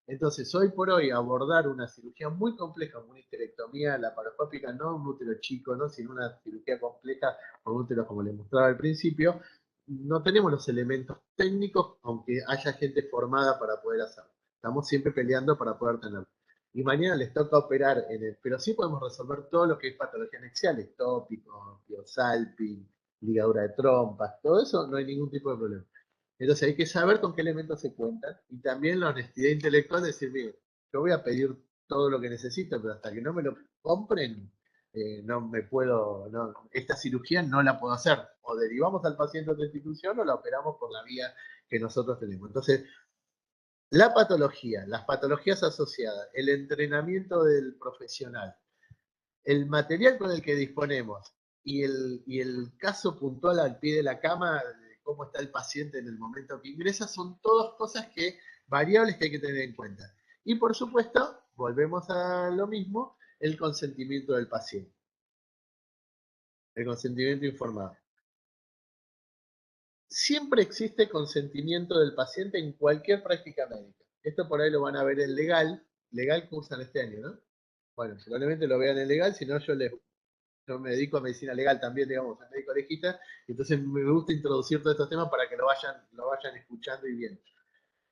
Entonces, hoy por hoy, abordar una cirugía muy compleja, como una histerectomía laparoscópica, no un útero chico, ¿no? Sino una cirugía compleja con útero, como les mostraba al principio, no tenemos los elementos técnicos, aunque haya gente formada para poder hacerlo. Estamos siempre peleando para poder tenerlo. Y mañana les toca operar pero sí podemos resolver todo lo que es patología anexial, ectópico, biosalping, ligadura de trompas, todo eso no hay ningún tipo de problema. Entonces hay que saber con qué elementos se cuentan y también la honestidad intelectual de decir, mire, yo voy a pedir todo lo que necesito, pero hasta que no me lo compren, no me puedo, no, esta cirugía no la puedo hacer. O derivamos al paciente a otra institución o la operamos por la vía que nosotros tenemos. Entonces, la patología, las patologías asociadas, el entrenamiento del profesional, el material con el que disponemos y el caso puntual al pie de la cama, de cómo está el paciente en el momento que ingresa, son todas cosas variables que hay que tener en cuenta. Y por supuesto, volvemos a lo mismo, el consentimiento del paciente, el consentimiento informado. Siempre existe consentimiento del paciente en cualquier práctica médica. Esto por ahí lo van a ver en legal que usan este año, ¿no? Bueno, probablemente lo vean en legal, si no yo me dedico a medicina legal también, digamos, soy médico legista, entonces me gusta introducir todos estos temas para que lo vayan escuchando y viendo.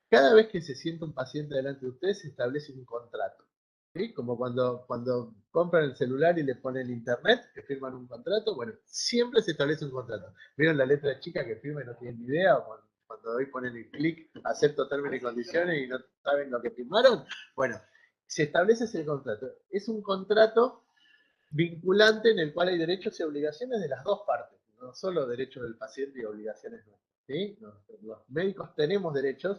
Cada vez que se sienta un paciente delante de ustedes, se establece un contrato. ¿Sí? Como cuando compran el celular y le ponen internet, que firman un contrato, bueno, siempre se establece un contrato. ¿Vieron la letra chica que firma y no tienen ni idea? O cuando hoy ponen el clic, acepto términos y condiciones y no saben lo que firmaron. Bueno, se establece ese contrato. Es un contrato vinculante en el cual hay derechos y obligaciones de las dos partes, no solo derechos del paciente y obligaciones nuestras. ¿Sí? Los médicos tenemos derecho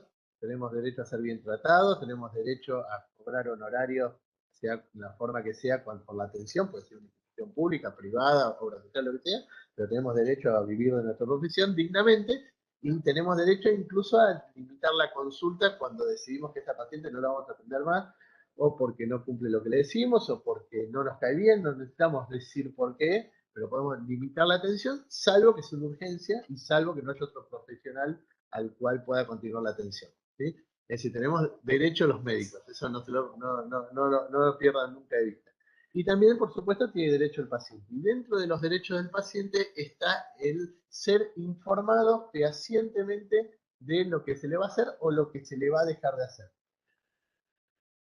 a ser bien tratados, tenemos derecho a cobrar honorarios, sea la forma que sea, por la atención, puede ser una institución pública, privada, obra social, lo que sea, pero tenemos derecho a vivir de nuestra profesión dignamente y tenemos derecho incluso a limitar la consulta cuando decidimos que esta paciente no la vamos a atender más o porque no cumple lo que le decimos, o porque no nos cae bien, no necesitamos decir por qué, pero podemos limitar la atención, salvo que sea una urgencia y salvo que no haya otro profesional al cual pueda continuar la atención. ¿Sí? Es decir, tenemos derecho los médicos, eso no lo pierdan nunca de vista. Y también, por supuesto, tiene derecho el paciente. Y dentro de los derechos del paciente está el ser informado fehacientemente de lo que se le va a hacer o lo que se le va a dejar de hacer.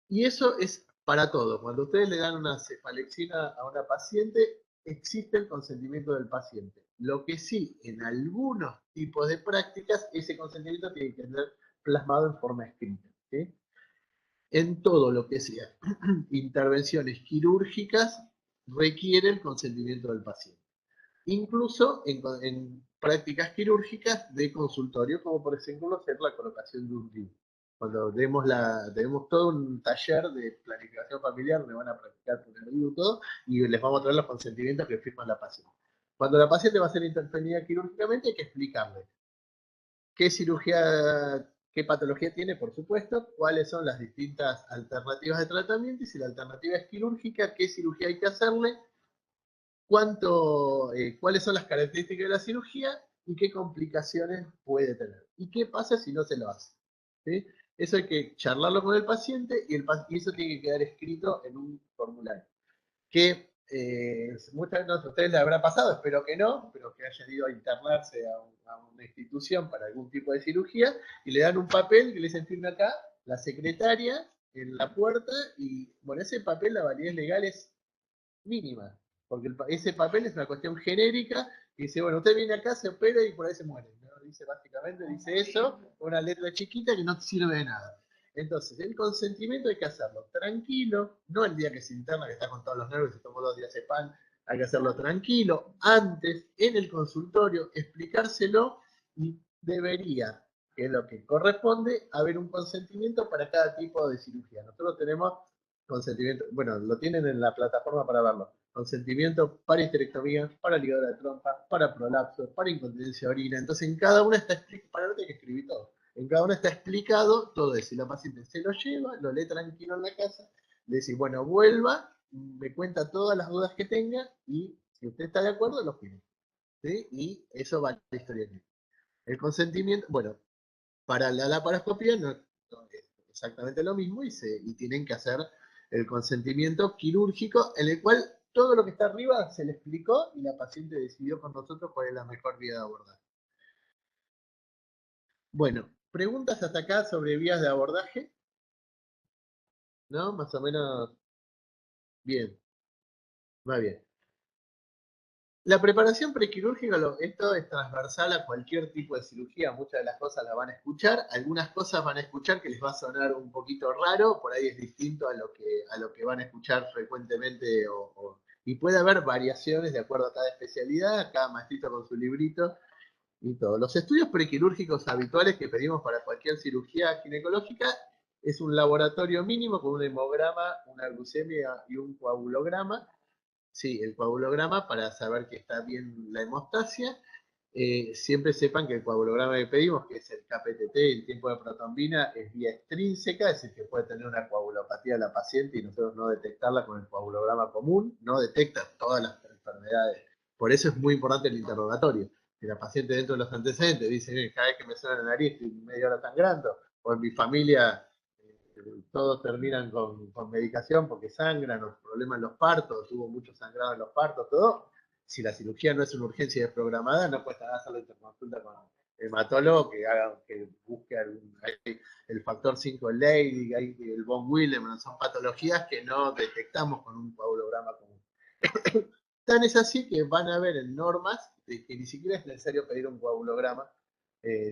Y eso es para todo. Cuando ustedes le dan una cefalexina a una paciente, existe el consentimiento del paciente. Lo que sí, en algunos tipos de prácticas, ese consentimiento tiene que ser plasmado en forma escrita. ¿Sí? En todo lo que sea intervenciones quirúrgicas, requiere el consentimiento del paciente. Incluso en prácticas quirúrgicas de consultorio, como por ejemplo ser la colocación de un DIU. Cuando tenemos todo un taller de planificación familiar donde van a practicar poner DIU y todo, y les vamos a traer los consentimientos que firma la paciente. Cuando la paciente va a ser intervenida quirúrgicamente, hay que explicarle qué cirugía, qué patología tiene, por supuesto, cuáles son las distintas alternativas de tratamiento y si la alternativa es quirúrgica, qué cirugía hay que hacerle, cuáles son las características de la cirugía y qué complicaciones puede tener. Y qué pasa si no se lo hace. ¿Sí? Eso hay que charlarlo con el paciente y eso tiene que quedar escrito en un formulario. Que muchas veces a ustedes les habrá pasado, espero que no, pero que hayan ido a internarse a una institución para algún tipo de cirugía y le dan un papel que le dicen firme acá, la secretaria en la puerta y bueno, ese papel la validez legal es mínima, porque ese papel es una cuestión genérica que dice, bueno, usted viene acá, se opera y por ahí se muere. ¿No? Dice básicamente, dice eso, una letra chiquita que no sirve de nada. Entonces, el consentimiento hay que hacerlo tranquilo, no el día que se interna, que está con todos los nervios y tomó 2 días de pan, hay que hacerlo tranquilo, antes, en el consultorio, explicárselo y debería, que es lo que corresponde, haber un consentimiento para cada tipo de cirugía. Nosotros tenemos consentimiento, bueno, lo tienen en la plataforma para verlo. Consentimiento para histerectomía, para ligadura de trompa, para prolapso, para incontinencia de orina. Entonces, en cada una está explicado, para no tener que escribir todo. En cada una está explicado todo eso. Y la paciente se lo lleva, lo lee tranquilo en la casa, le dice, bueno, vuelva, me cuenta todas las dudas que tenga y si usted está de acuerdo, lo firma. ¿Sí? Y eso va a la historia. El consentimiento, bueno, para la laparoscopía no es exactamente lo mismo y tienen que hacer el consentimiento quirúrgico en el cual todo lo que está arriba se le explicó y la paciente decidió con nosotros cuál es la mejor vía de abordaje. Bueno, preguntas hasta acá sobre vías de abordaje, ¿no? Más o menos bien, va bien. La preparación prequirúrgica, esto es transversal a cualquier tipo de cirugía, muchas de las cosas las van a escuchar, algunas cosas van a escuchar que les va a sonar un poquito raro, por ahí es distinto a lo que van a escuchar frecuentemente y puede haber variaciones de acuerdo a cada especialidad, cada maestrito con su librito y todo. Los estudios prequirúrgicos habituales que pedimos para cualquier cirugía ginecológica es un laboratorio mínimo con un hemograma, una glucemia y un coagulograma. Sí, el coagulograma para saber que está bien la hemostasia. Siempre sepan que el coagulograma que pedimos, que es el KPTT, el tiempo de protombina, es vía extrínseca, es decir, que puede tener una coagulopatía la paciente y nosotros no detectarla con el coagulograma común, no detecta todas las enfermedades. Por eso es muy importante el interrogatorio. Si la paciente dentro de los antecedentes dice, cada vez que me suena la nariz estoy media hora sangrando, o en mi familia todos terminan con medicación porque sangran, los problemas en los partos, hubo mucho sangrado en los partos, todo. Si la cirugía no es una urgencia desprogramada, no cuesta nada hacer la interconsulta con el hematólogo que busque el factor 5 Leydig, el von Willebrand, son patologías que no detectamos con un coagulograma común. Tan es así que van a ver en normas de que ni siquiera es necesario pedir un coagulograma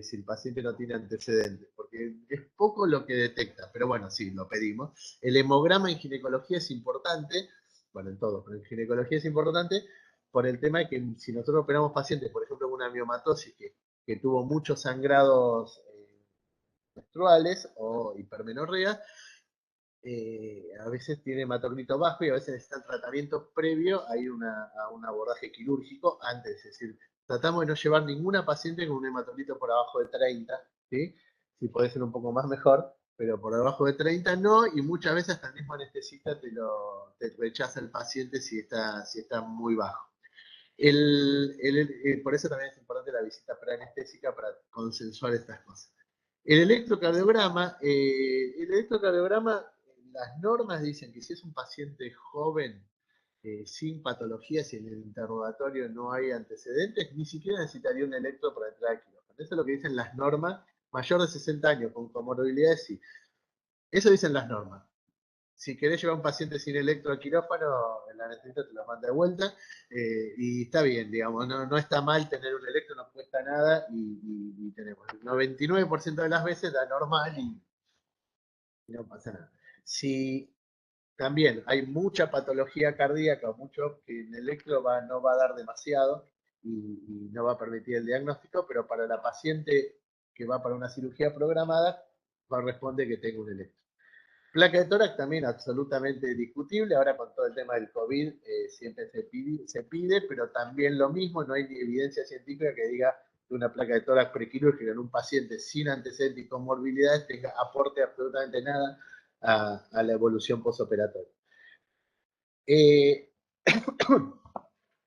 si el paciente no tiene antecedentes, porque es poco lo que detecta, pero bueno, sí, lo pedimos. El hemograma en ginecología es importante, bueno, en todo, pero en ginecología es importante por el tema de que si nosotros operamos pacientes, por ejemplo, con una miomatosis que tuvo muchos sangrados menstruales o hipermenorrea, a veces tiene hematocrito bajo y a veces necesitan tratamiento previo a un abordaje quirúrgico antes. Es decir, tratamos de no llevar ninguna paciente con un hematocrito por abajo de 30, ¿sí? Si puede ser un poco más mejor, pero por abajo de 30 no, y muchas veces hasta el mismo anestesista te rechaza el paciente si está muy bajo. Por eso también es importante la visita preanestésica para consensuar estas cosas. El electrocardiograma, las normas dicen que si es un paciente joven, sin patologías y en el interrogatorio no hay antecedentes, ni siquiera necesitaría un electro para entrar al quirófano. Eso es lo que dicen las normas. Mayor de 60 años con comorbilidades, sí. Eso dicen las normas. si querés llevar a un paciente sin electro al quirófano, el anestesista te lo manda de vuelta, y está bien, digamos, no está mal tener un electro, no cuesta nada, y tenemos el 99% de las veces da normal y no pasa nada. Si también hay mucha patología cardíaca, mucho que el electro no va a dar demasiado y no va a permitir el diagnóstico, pero para la paciente que va para una cirugía programada, corresponde que tenga un electro. Placa de tórax también absolutamente discutible. Ahora con todo el tema del COVID siempre se pide, pero también lo mismo, no hay ni evidencia científica que diga que una placa de tórax prequirúrgica en un paciente sin antecedentes y comorbilidades tenga aporte absolutamente nada a la evolución postoperatoria.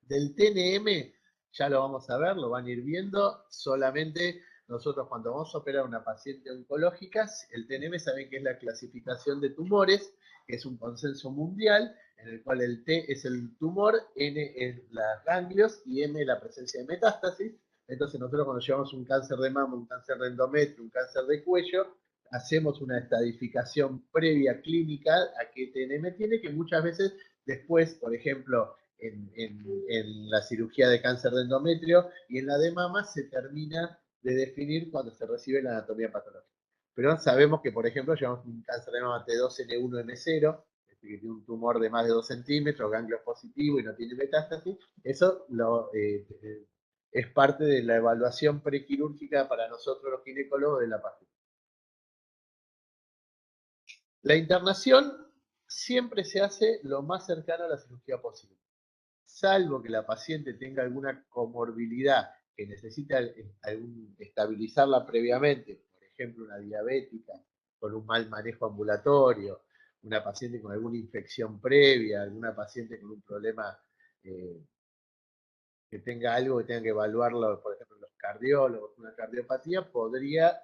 Del TNM ya lo vamos a ver, lo van a ir viendo. Solamente nosotros cuando vamos a operar a una paciente oncológica, el TNM saben que es la clasificación de tumores, que es un consenso mundial, en el cual el T es el tumor, N es las ganglios y M la presencia de metástasis. Entonces nosotros cuando llevamos un cáncer de mama, un cáncer de endometrio, un cáncer de cuello, hacemos una estadificación previa clínica a qué TNM tiene, que muchas veces después, por ejemplo, en la cirugía de cáncer de endometrio y en la de mama se termina de definir cuando se recibe la anatomía patológica. Pero sabemos que, por ejemplo, llevamos un cáncer de mama T2N1M0, que tiene un tumor de más de 2 centímetros, ganglios positivos y no tiene metástasis. Eso es parte de la evaluación prequirúrgica para nosotros los ginecólogos de la paciente. La internación siempre se hace lo más cercano a la cirugía posible. Salvo que la paciente tenga alguna comorbilidad que necesita estabilizarla previamente, por ejemplo, una diabética con un mal manejo ambulatorio, una paciente con alguna infección previa, alguna paciente con un problema que tenga algo que tenga que evaluarlo, por ejemplo, los cardiólogos, una cardiopatía, podría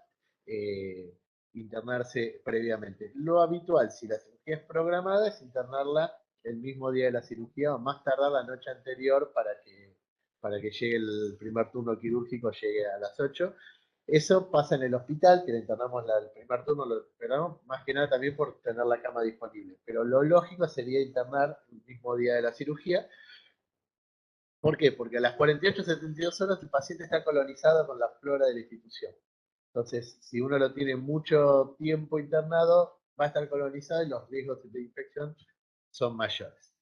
internarse previamente. Lo habitual, si la cirugía es programada, es internarla el mismo día de la cirugía o más tardar la noche anterior para que llegue el primer turno quirúrgico, llegue a las 8. Eso pasa en el hospital, que le internamos el primer turno, lo esperamos, más que nada también por tener la cama disponible. Pero lo lógico sería internar el mismo día de la cirugía. ¿Por qué? Porque a las 48 72 horas el paciente está colonizado con la flora de la institución. Entonces, si uno lo tiene mucho tiempo internado, va a estar colonizado y los riesgos de infección son mayores.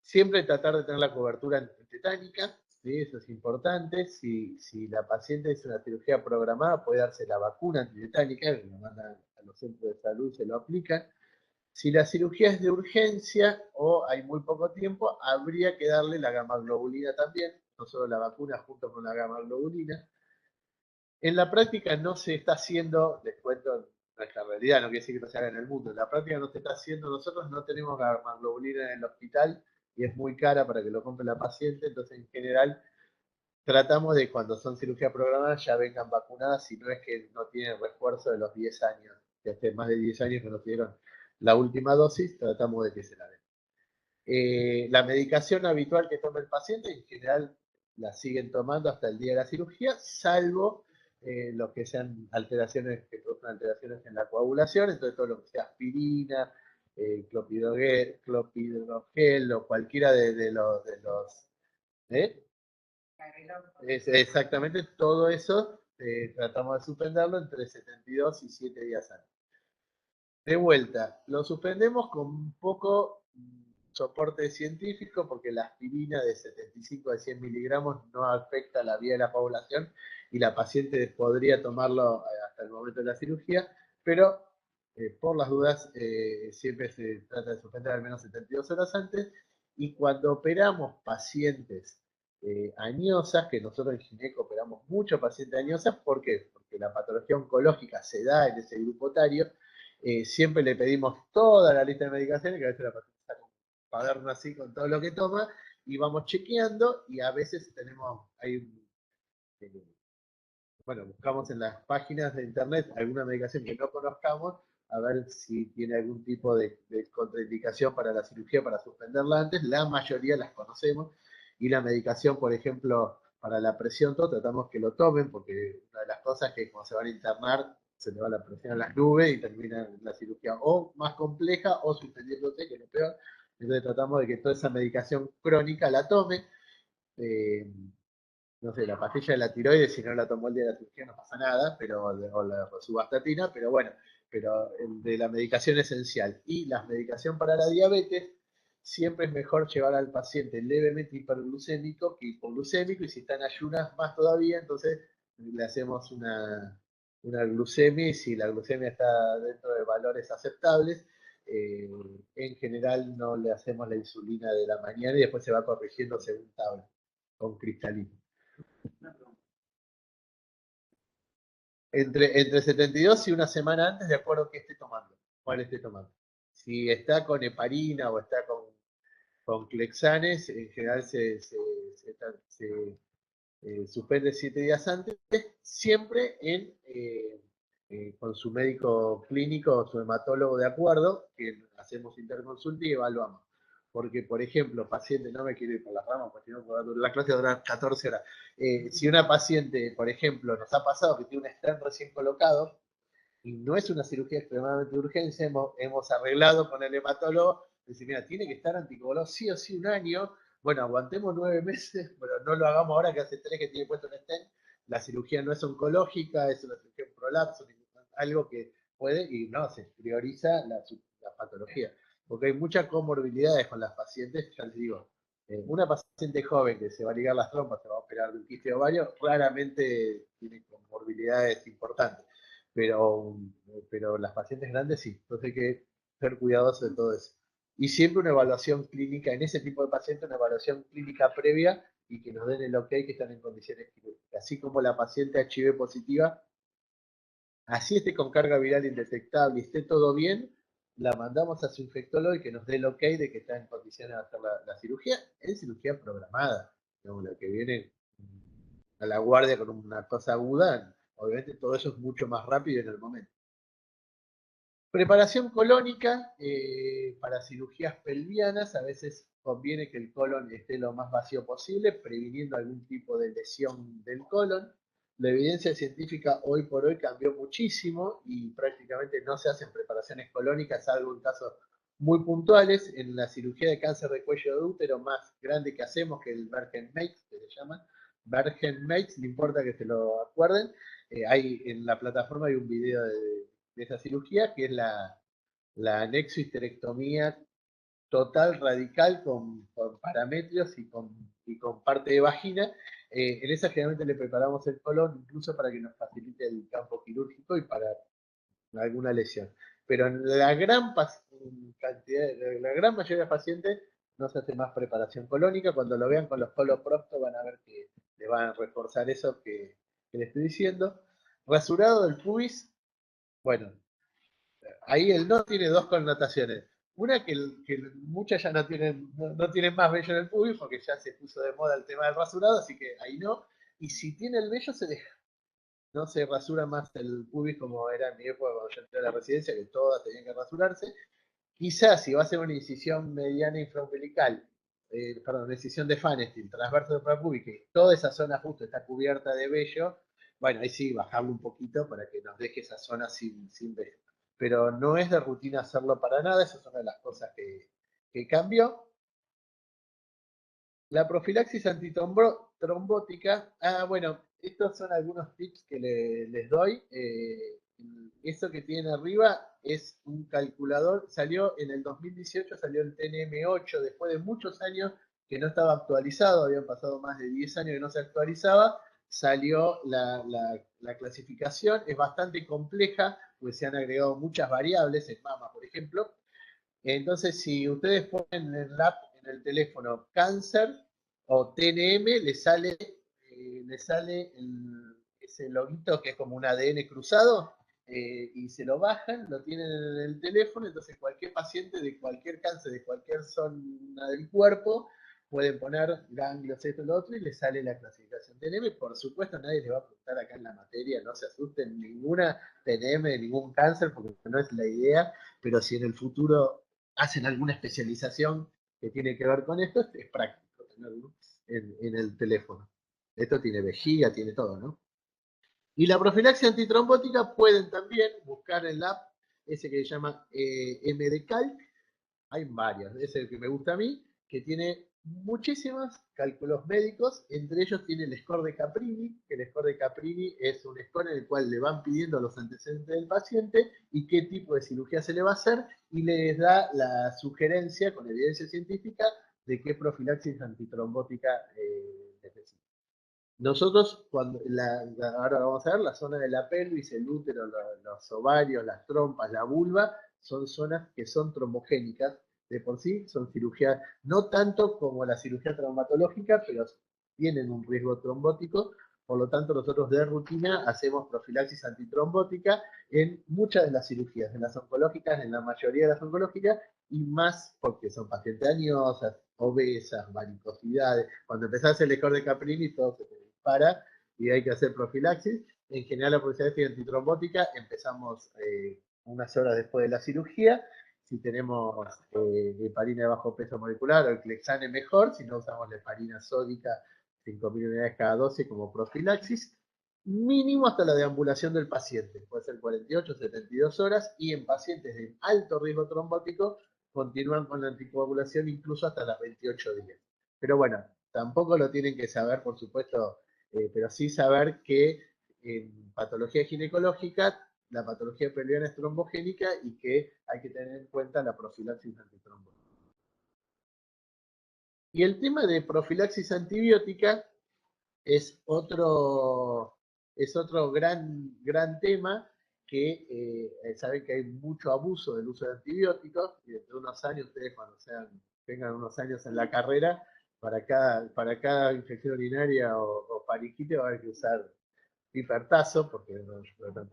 Siempre tratar de tener la cobertura tetánica, ¿sí? Eso es importante. Si la paciente es una cirugía programada, puede darse la vacuna antitetánica, que lo mandan a los centros de salud, se lo aplican. Si la cirugía es de urgencia o hay muy poco tiempo, habría que darle la gamaglobulina también, no solo la vacuna junto con la gamaglobulina. En la práctica no se está haciendo, les cuento nuestra realidad, no quiere decir que no se haga en el mundo, en la práctica no se está haciendo, nosotros no tenemos gamaglobulina en el hospital y es muy cara para que lo compre la paciente, entonces en general tratamos de cuando son cirugías programadas ya vengan vacunadas, si no es que no tienen refuerzo de los 10 años, que hace más de 10 años que nos dieron la última dosis, tratamos de que se la den. La medicación habitual que toma el paciente, en general la siguen tomando hasta el día de la cirugía, salvo lo que sean alteraciones que producen alteraciones en la coagulación, entonces todo lo que sea aspirina, clopidogrel o cualquiera de los ¿eh? Exactamente, todo eso tratamos de suspenderlo entre 72 y 7 días antes. De vuelta, lo suspendemos con un poco soporte científico porque la aspirina de 75 a 100 miligramos no afecta la vía de la coagulación y la paciente podría tomarlo hasta el momento de la cirugía, pero por las dudas siempre se trata de suspender al menos 72 horas antes y cuando operamos pacientes añosas, que nosotros en Gineco operamos muchos pacientes añosas, ¿por qué? Porque la patología oncológica se da en ese grupo etario. Siempre le pedimos toda la lista de medicaciones, que a veces la paciente está con un cuaderno así con todo lo que toma, y vamos chequeando, y a veces bueno, buscamos en las páginas de internet alguna medicación que no conozcamos, a ver si tiene algún tipo de contraindicación para la cirugía, para suspenderla antes. La mayoría las conocemos, y la medicación, por ejemplo, para la presión, todo tratamos que lo tomen, porque una de las cosas es que cuando se van a internar, se le va la presión a las nubes y termina la cirugía o más compleja o suspendiéndose, que es lo peor. Entonces tratamos de que toda esa medicación crónica la tome. Eh, no sé, la pastilla de la tiroides, si no la tomó el día de la cirugía no pasa nada, pero, o la rosuvastatina, pero bueno, pero el de la medicación esencial. Y la medicación para la diabetes, siempre es mejor llevar al paciente levemente hiperglucémico que hipoglucémico, y si está en ayunas más todavía, entonces le hacemos una glucemia, y si la glucemia está dentro de valores aceptables, en general no le hacemos la insulina de la mañana y después se va corrigiendo según tabla, con cristalino. Entre 72 y una semana antes, de acuerdo a qué esté tomando, cuál esté tomando. Si está con heparina o está con Clexanes, en general se suspende 7 días antes, siempre con su médico clínico o su hematólogo de acuerdo, que hacemos interconsulta y evaluamos. Porque, por ejemplo, paciente, no me quiero ir por las ramas, porque si no, la clase dura 14 horas. Si una paciente, por ejemplo, nos ha pasado que tiene un stent recién colocado, y no es una cirugía extremadamente de urgencia, hemos arreglado con el hematólogo, decir, mira, tiene que estar anticoagulado sí o sí un año, bueno, aguantemos 9 meses, pero no lo hagamos ahora que hace 3 que tiene puesto un stent. La cirugía no es oncológica, es una cirugía en prolapso, algo que puede, y no, se prioriza la patología, porque hay muchas comorbilidades con las pacientes, ya les digo, una paciente joven que se va a ligar las trompas, se va a operar de un quiste de ovario, raramente tiene comorbilidades importantes, pero las pacientes grandes sí, entonces hay que ser cuidadosos de todo eso. Y siempre una evaluación clínica, en ese tipo de pacientes, una evaluación clínica previa y que nos den el ok que están en condiciones quirúrgicas. Así como la paciente HIV positiva, así esté con carga viral indetectable y esté todo bien, la mandamos a su infectólogo y que nos dé el ok de que está en condiciones de hacer la cirugía. Es cirugía programada, digamos, la que viene a la guardia con una cosa aguda, obviamente todo eso es mucho más rápido en el momento. Preparación colónica para cirugías pelvianas, a veces conviene que el colon esté lo más vacío posible, previniendo algún tipo de lesión del colon. La evidencia científica hoy por hoy cambió muchísimo y prácticamente no se hacen preparaciones colónicas, salvo en casos muy puntuales. En la cirugía de cáncer de cuello de útero más grande que hacemos, que el Bergen-Mates, que se llama, Bergen-Mates, no importa que se lo acuerden, en la plataforma hay un video de esa cirugía, que es la anexohisterectomía total, radical, con parámetros y con parte de vagina. En esa generalmente le preparamos el colon incluso para que nos facilite el campo quirúrgico y para alguna lesión. Pero en la gran cantidad, la gran mayoría de los pacientes no se hace más preparación colónica. Cuando lo vean con los coloproctos van a ver que le van a reforzar eso que les estoy diciendo. Rasurado del pubis, bueno, ahí el no tiene dos connotaciones. Una, que muchas ya no tienen más vello en el pubis porque ya se puso de moda el tema del rasurado, así que ahí no. Y si tiene el vello, se deja. No se rasura más el pubis como era en mi época cuando yo entré a la residencia, que todas tenían que rasurarse. Quizás si va a ser una incisión mediana infraumbilical, perdón, una incisión de Pfannenstiel, transverso de pubis, que toda esa zona justo está cubierta de vello, bueno, ahí sí, bajarlo un poquito para que nos deje esa zona sin vello. Pero no es de rutina hacerlo para nada, esa es una de las cosas que cambió. La profilaxis antitrombótica, bueno, estos son algunos tips que les doy. Eso que tienen arriba es un calculador, salió en el 2018, salió el TNM8, después de muchos años que no estaba actualizado, habían pasado más de 10 años que no se actualizaba, salió la clasificación, es bastante compleja, pues se han agregado muchas variables, en mama, por ejemplo. Entonces, si ustedes ponen en el app, en el teléfono, cáncer o TNM, le sale ese loguito que es como un ADN cruzado, y se lo bajan, lo tienen en el teléfono. Entonces cualquier paciente de cualquier cáncer, de cualquier zona del cuerpo, pueden poner ganglios, esto y lo otro, y le sale la clasificación TNM. Por supuesto, nadie les va a preguntar acá en la materia, no se asusten, ninguna TNM, ningún cáncer, porque no es la idea, pero si en el futuro hacen alguna especialización que tiene que ver con esto, es práctico tenerlo en el teléfono. Esto tiene vejiga, tiene todo, ¿no? Y la profilaxis antitrombótica pueden también buscar en la app ese que se llama MDCalc. Hay varios, ese es el que me gusta a mí, que tiene muchísimos cálculos médicos, entre ellos tiene el score de Caprini, que el score de Caprini es un score en el cual le van pidiendo los antecedentes del paciente y qué tipo de cirugía se le va a hacer, y les da la sugerencia con evidencia científica de qué profilaxis antitrombótica necesita. Nosotros, ahora vamos a ver, la zona de la pelvis, el útero, los ovarios, las trompas, la vulva, son zonas que son trombogénicas de por sí, son cirugías, no tanto como la cirugía traumatológica, pero tienen un riesgo trombótico, por lo tanto nosotros de rutina hacemos profilaxis antitrombótica en muchas de las cirugías, en las oncológicas, en la mayoría de las oncológicas, y más porque son pacientes añosas, obesas, varicosidades. Cuando empezás el score de Caprini, todo se te dispara y hay que hacer profilaxis. En general, la profilaxis antitrombótica empezamos unas horas después de la cirugía. Si tenemos heparina de bajo peso molecular o el Clexane, mejor. Si no, usamos la heparina sódica 5.000 unidades cada 12 como profilaxis. Mínimo hasta la deambulación del paciente. Puede ser 48, 72 horas. Y en pacientes de alto riesgo trombótico, continúan con la anticoagulación incluso hasta las 28 días. Pero bueno, tampoco lo tienen que saber, por supuesto, pero sí saber que en patología ginecológica la patología pelviana es trombogénica y que hay que tener en cuenta la profilaxis antitrombótica. Y el tema de profilaxis antibiótica es otro gran tema que saben que hay mucho abuso del uso de antibióticos y dentro de unos años, ustedes cuando tengan unos años en la carrera, para cada infección urinaria o faringitis va a haber que usar hipertazo, porque están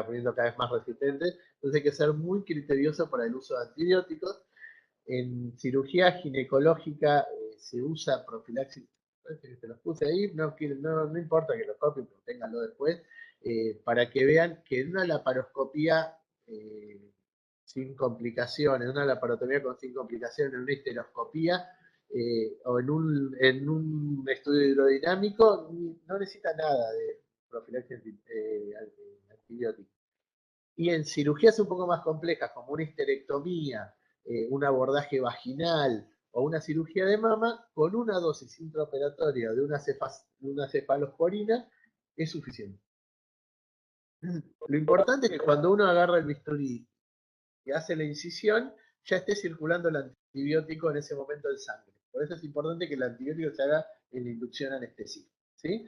poniendo cada vez más resistentes, entonces hay que ser muy criterioso para el uso de antibióticos. En cirugía ginecológica se usa profilaxis, te los puse ahí, no importa que los copien, pero ténganlo después, para que vean que en una laparoscopía sin complicaciones, en una laparotomía sin complicaciones, en una histeroscopía o en un estudio hidrodinámico, no necesita nada de profilaxis antibiótica. Y en cirugías un poco más complejas, como una histerectomía, un abordaje vaginal o una cirugía de mama, con una dosis intraoperatoria de una cefalosporina es suficiente. Lo importante es que cuando uno agarra el bisturí y hace la incisión, ya esté circulando el antibiótico en ese momento en sangre. Por eso es importante que el antibiótico se haga en la inducción anestésica. ¿Sí?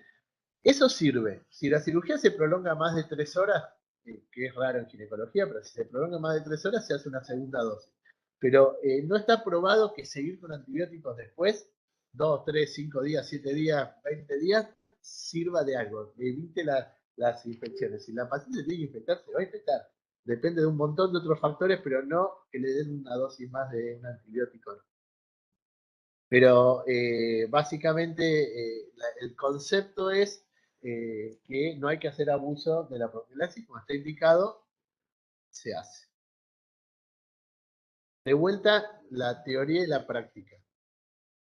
Eso sirve. Si la cirugía se prolonga más de 3 horas, que es raro en ginecología, pero si se prolonga más de 3 horas, se hace una segunda dosis. Pero no está probado que seguir con antibióticos después, 2, 3, 5 días, 7 días, 20 días, sirva de algo. Evite las infecciones. Si la paciente tiene que infectar, se va a infectar. Depende de un montón de otros factores, pero no que le den una dosis más de un antibiótico. Pero básicamente el concepto es que no hay que hacer abuso de la profilaxis, como está indicado, se hace. De vuelta, la teoría y la práctica.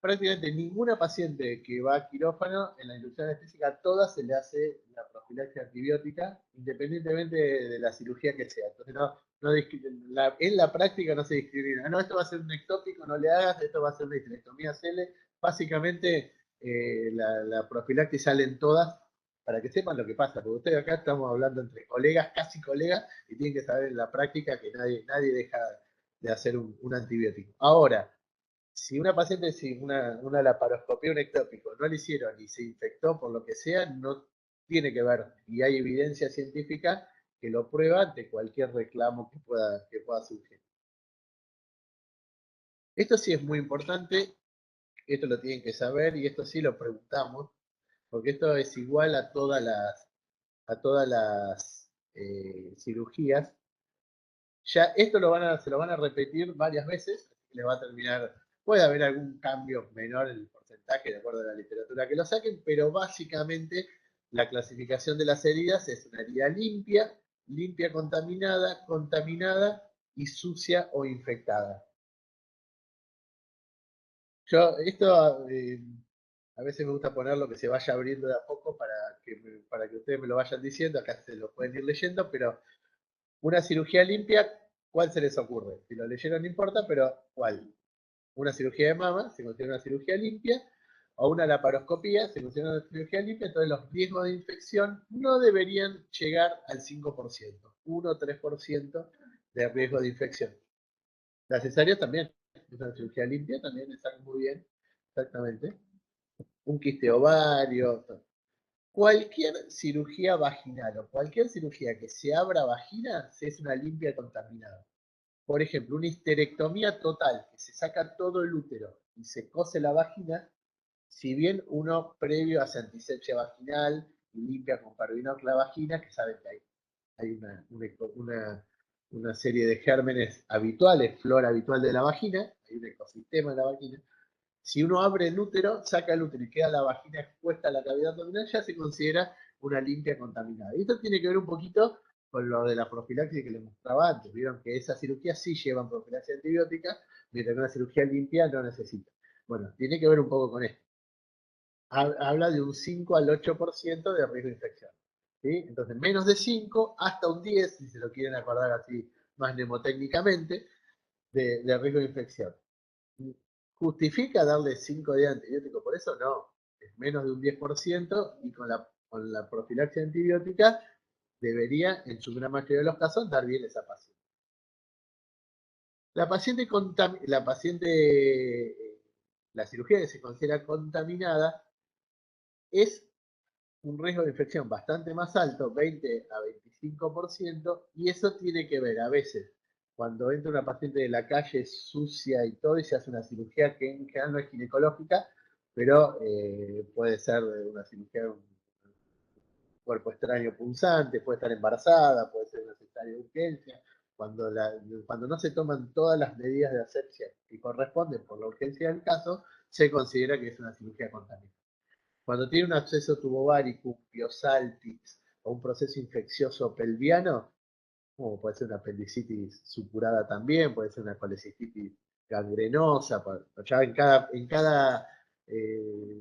Prácticamente ninguna paciente que va a quirófano en la inducción anestésica, a todas se le hace la profilaxis antibiótica, independientemente de la cirugía que sea. Entonces, en la práctica no se discrimina. No, esto va a ser un ectópico, no le hagas, esto va a ser una histerectomía, hacele. Básicamente, la profilaxis salen todas para que sepan lo que pasa, porque ustedes acá estamos hablando entre colegas, casi colegas, y tienen que saber en la práctica que nadie deja de hacer un antibiótico. Ahora, si una paciente sin una laparoscopía, un ectópico, no le hicieron y se infectó por lo que sea, no tiene que ver. Y hay evidencia científica que lo prueba ante cualquier reclamo que pueda surgir. Esto sí es muy importante, esto lo tienen que saber y esto sí lo preguntamos, porque esto es igual a todas las cirugías. Ya esto se lo van a repetir varias veces, les va a terminar, puede haber algún cambio menor en el porcentaje de acuerdo a la literatura que lo saquen, pero básicamente la clasificación de las heridas es una herida limpia, limpia contaminada, contaminada y sucia o infectada. Yo, esto A veces me gusta poner lo que se vaya abriendo de a poco para que ustedes me lo vayan diciendo. Acá se lo pueden ir leyendo, pero una cirugía limpia, ¿cuál se les ocurre? Si lo leyeron no importa, pero ¿cuál? Una cirugía de mama se considera una cirugía limpia, o una laparoscopía se considera una cirugía limpia, entonces los riesgos de infección no deberían llegar al 5%, 1 o 3% de riesgo de infección. La cesárea también es una cirugía limpia, también está muy bien, exactamente. Un quiste ovario, cualquier cirugía vaginal o cualquier cirugía que se abra vagina es una limpia contaminada. Por ejemplo, una histerectomía total, que se saca todo el útero y se cose la vagina, si bien uno previo hace antisepsia vaginal y limpia con Parvinoc la vagina, que saben que hay una serie de gérmenes habituales, flora habitual de la vagina, hay un ecosistema en la vagina. Si uno abre el útero, saca el útero y queda la vagina expuesta a la cavidad abdominal, ya se considera una limpia contaminada. Y esto tiene que ver un poquito con lo de la profilaxis que les mostraba antes. Vieron que esas cirugías sí llevan profilaxis antibiótica, mientras que una cirugía limpia no necesita. Bueno, tiene que ver un poco con esto. Habla de un 5 al 8% de riesgo de infección. ¿Sí? Entonces, menos de 5 hasta un 10, si se lo quieren acordar así más mnemotécnicamente, de riesgo de infección. ¿Justifica darle 5 días de antibiótico? Por eso no. Es menos de un 10% y con la profilaxia antibiótica debería, en su gran mayoría de los casos, dar bien esa paciente. La cirugía que se considera contaminada es un riesgo de infección bastante más alto, 20 a 25%, y eso tiene que ver a veces cuando entra una paciente de la calle sucia y todo, y se hace una cirugía que en general no es ginecológica, pero puede ser una cirugía de un cuerpo extraño punzante, puede estar embarazada, puede ser una cesárea de urgencia. Cuando no se toman todas las medidas de asepsia que corresponden por la urgencia del caso, se considera que es una cirugía contaminada. Cuando tiene un absceso tubovárico, piosalpix o un proceso infeccioso pelviano, como puede ser una apendicitis supurada también, puede ser una colecistitis gangrenosa, ya en cada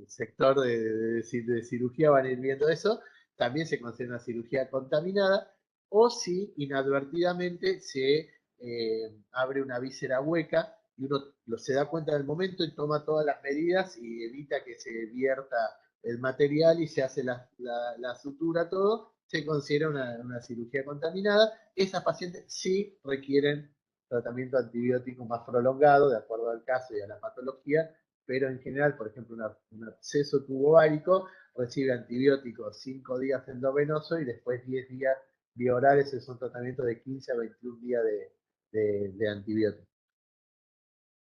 sector de cirugía van a ir viendo eso, también se considera una cirugía contaminada, o si inadvertidamente se abre una víscera hueca y uno se da cuenta del momento y toma todas las medidas y evita que se vierta el material y se hace la sutura, todo, se considera una cirugía contaminada. Esas pacientes sí requieren tratamiento antibiótico más prolongado, de acuerdo al caso y a la patología, pero en general, por ejemplo, un absceso tubovárico recibe antibióticos 5 días endovenoso y después 10 días biorales, es un tratamiento de 15 a 21 días de antibiótico.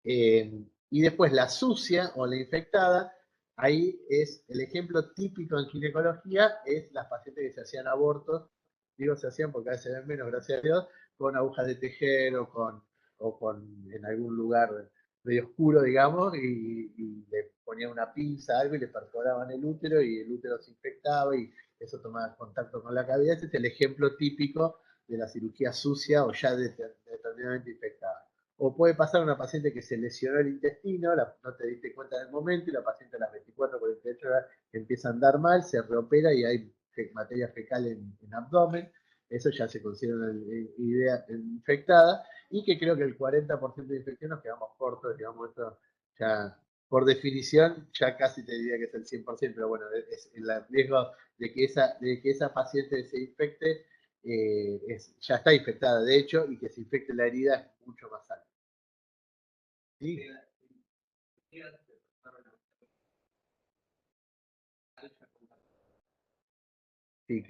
Y después la sucia o la infectada, ahí es el ejemplo típico en ginecología, es las pacientes que se hacían abortos, digo se hacían porque a veces ven menos, gracias a Dios, con agujas de tejer o con en algún lugar medio oscuro, digamos, y le ponían una pinza, algo, y le perforaban el útero y el útero se infectaba y eso tomaba contacto con la cavidad. Ese es el ejemplo típico de la cirugía sucia o ya determinadamente infectada. O puede pasar a una paciente que se lesionó el intestino, no te diste cuenta en el momento y la paciente a las 24 o 48 horas empieza a andar mal, se reopera y hay materia fecal en abdomen. Eso ya se considera una idea infectada y que creo que el 40% de infección nos quedamos cortos, digamos, esto ya por definición ya casi te diría que es el 100%, pero bueno, es el riesgo de que esa paciente se infecte ya está infectada de hecho y que se infecte la herida es mucho más alto. ¿Sí?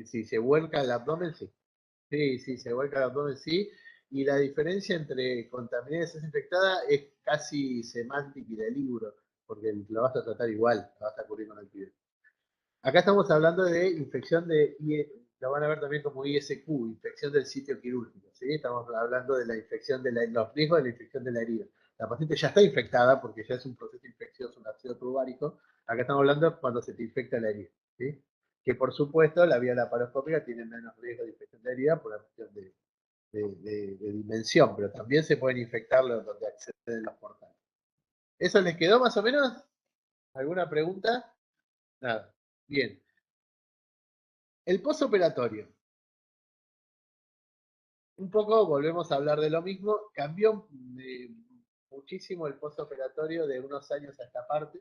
Si se vuelca el abdomen, sí. Sí, se vuelca el abdomen, sí. Y la diferencia entre contaminada y desinfectada es casi semántica y de libro, porque lo vas a tratar igual, lo vas a cubrir con antibiótico. Acá estamos hablando de infección lo van a ver también como ISQ, infección del sitio quirúrgico, ¿sí? Estamos hablando de la infección los riesgos de la infección de la herida. La paciente ya está infectada porque ya es un proceso infeccioso, un ácido turbárico. Acá estamos hablando cuando se te infecta la herida, ¿sí? Que por supuesto la vía laparoscópica tiene menos riesgo de infección de herida por la cuestión de dimensión, pero también se pueden infectar donde acceden los portales. ¿Eso les quedó más o menos? ¿Alguna pregunta? Nada. Bien. El postoperatorio. Un poco volvemos a hablar de lo mismo. Cambió muchísimo el postoperatorio de unos años a esta parte.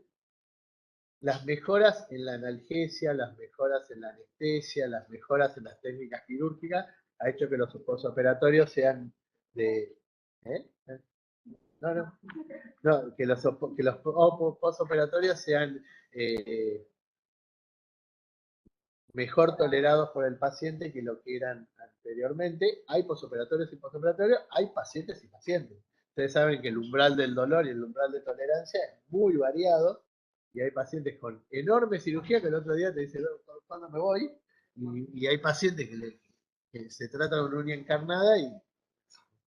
Las mejoras en la analgesia, las mejoras en la anestesia, las mejoras en las técnicas quirúrgicas, ha hecho que los postoperatorios sean de... ¿eh? No, no, no, que los postoperatorios sean mejor tolerados por el paciente que lo que eran anteriormente. Hay posoperatorios y posoperatorios, hay pacientes y pacientes. Ustedes saben que el umbral del dolor y el umbral de tolerancia es muy variado y hay pacientes con enorme cirugía que el otro día te dicen, ¿cuándo me voy? Y hay pacientes que se tratan de una uña encarnada y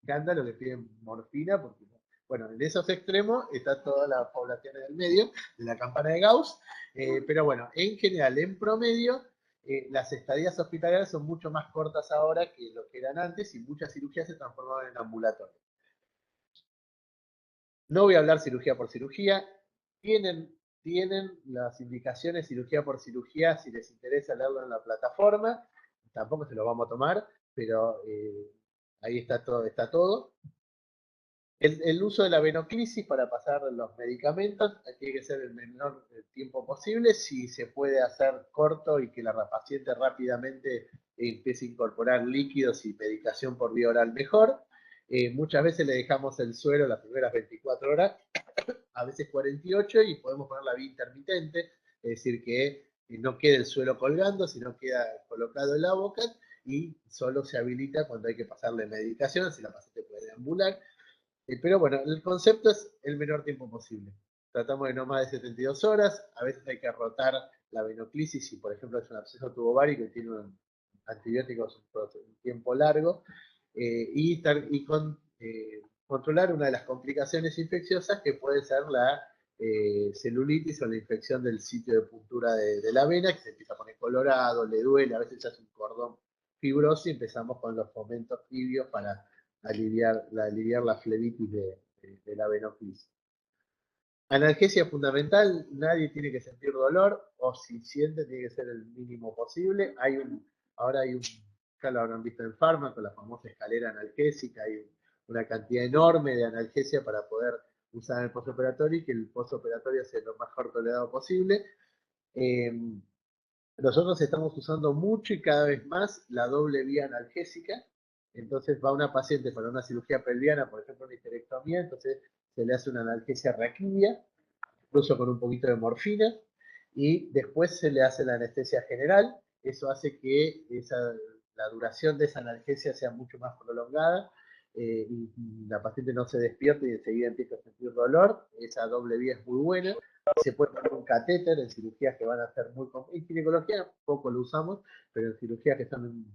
escándalo que piden morfina porque bueno, en esos extremos está toda la población en el medio de la campana de Gauss, pero bueno, en general, en promedio, las estadías hospitalarias son mucho más cortas ahora que lo que eran antes y muchas cirugías se transformaban en ambulatorio. No voy a hablar cirugía por cirugía, tienen las indicaciones cirugía por cirugía si les interesa leerlo en la plataforma, tampoco se lo vamos a tomar, pero ahí está todo, está todo. El uso de la venoclisis para pasar los medicamentos tiene que ser el menor tiempo posible. Si se puede hacer corto y que la paciente rápidamente empiece a incorporar líquidos y medicación por vía oral, mejor. Muchas veces le dejamos el suero las primeras 24 horas, a veces 48, y podemos poner la vía intermitente, es decir, que no quede el suero colgando, sino queda colocado en la boca y solo se habilita cuando hay que pasarle medicación, si la paciente puede deambular. Pero bueno, el concepto es el menor tiempo posible. Tratamos de no más de 72 horas. A veces hay que rotar la venoclisis si, por ejemplo, es un absceso tubovárico y tiene antibióticos un tiempo largo. Controlar una de las complicaciones infecciosas que puede ser la celulitis o la infección del sitio de puntura de la vena, que se empieza a poner colorado, le duele, a veces se hace un cordón fibroso y empezamos con los fomentos tibios para aliviar la flebitis de la venoclisis. Analgesia fundamental, nadie tiene que sentir dolor, o si siente tiene que ser el mínimo posible. Ahora hay ya lo habrán visto en fármaco, la famosa escalera analgésica, hay una cantidad enorme de analgesia para poder usar en el postoperatorio y que el postoperatorio sea lo mejor tolerado posible. Eh, Nosotros estamos usando mucho y cada vez más la doble vía analgésica. Entonces va una paciente para una cirugía pelviana, por ejemplo, una histerectomía, entonces se le hace una analgesia raquídea, incluso con un poquito de morfina, y después se le hace la anestesia general. Eso hace que la duración de esa analgesia sea mucho más prolongada y la paciente no se despierte y enseguida empieza a sentir dolor. Esa doble vía es muy buena. Se puede poner un catéter en cirugías que van a ser muy complejas. En ginecología poco lo usamos, pero en cirugías que son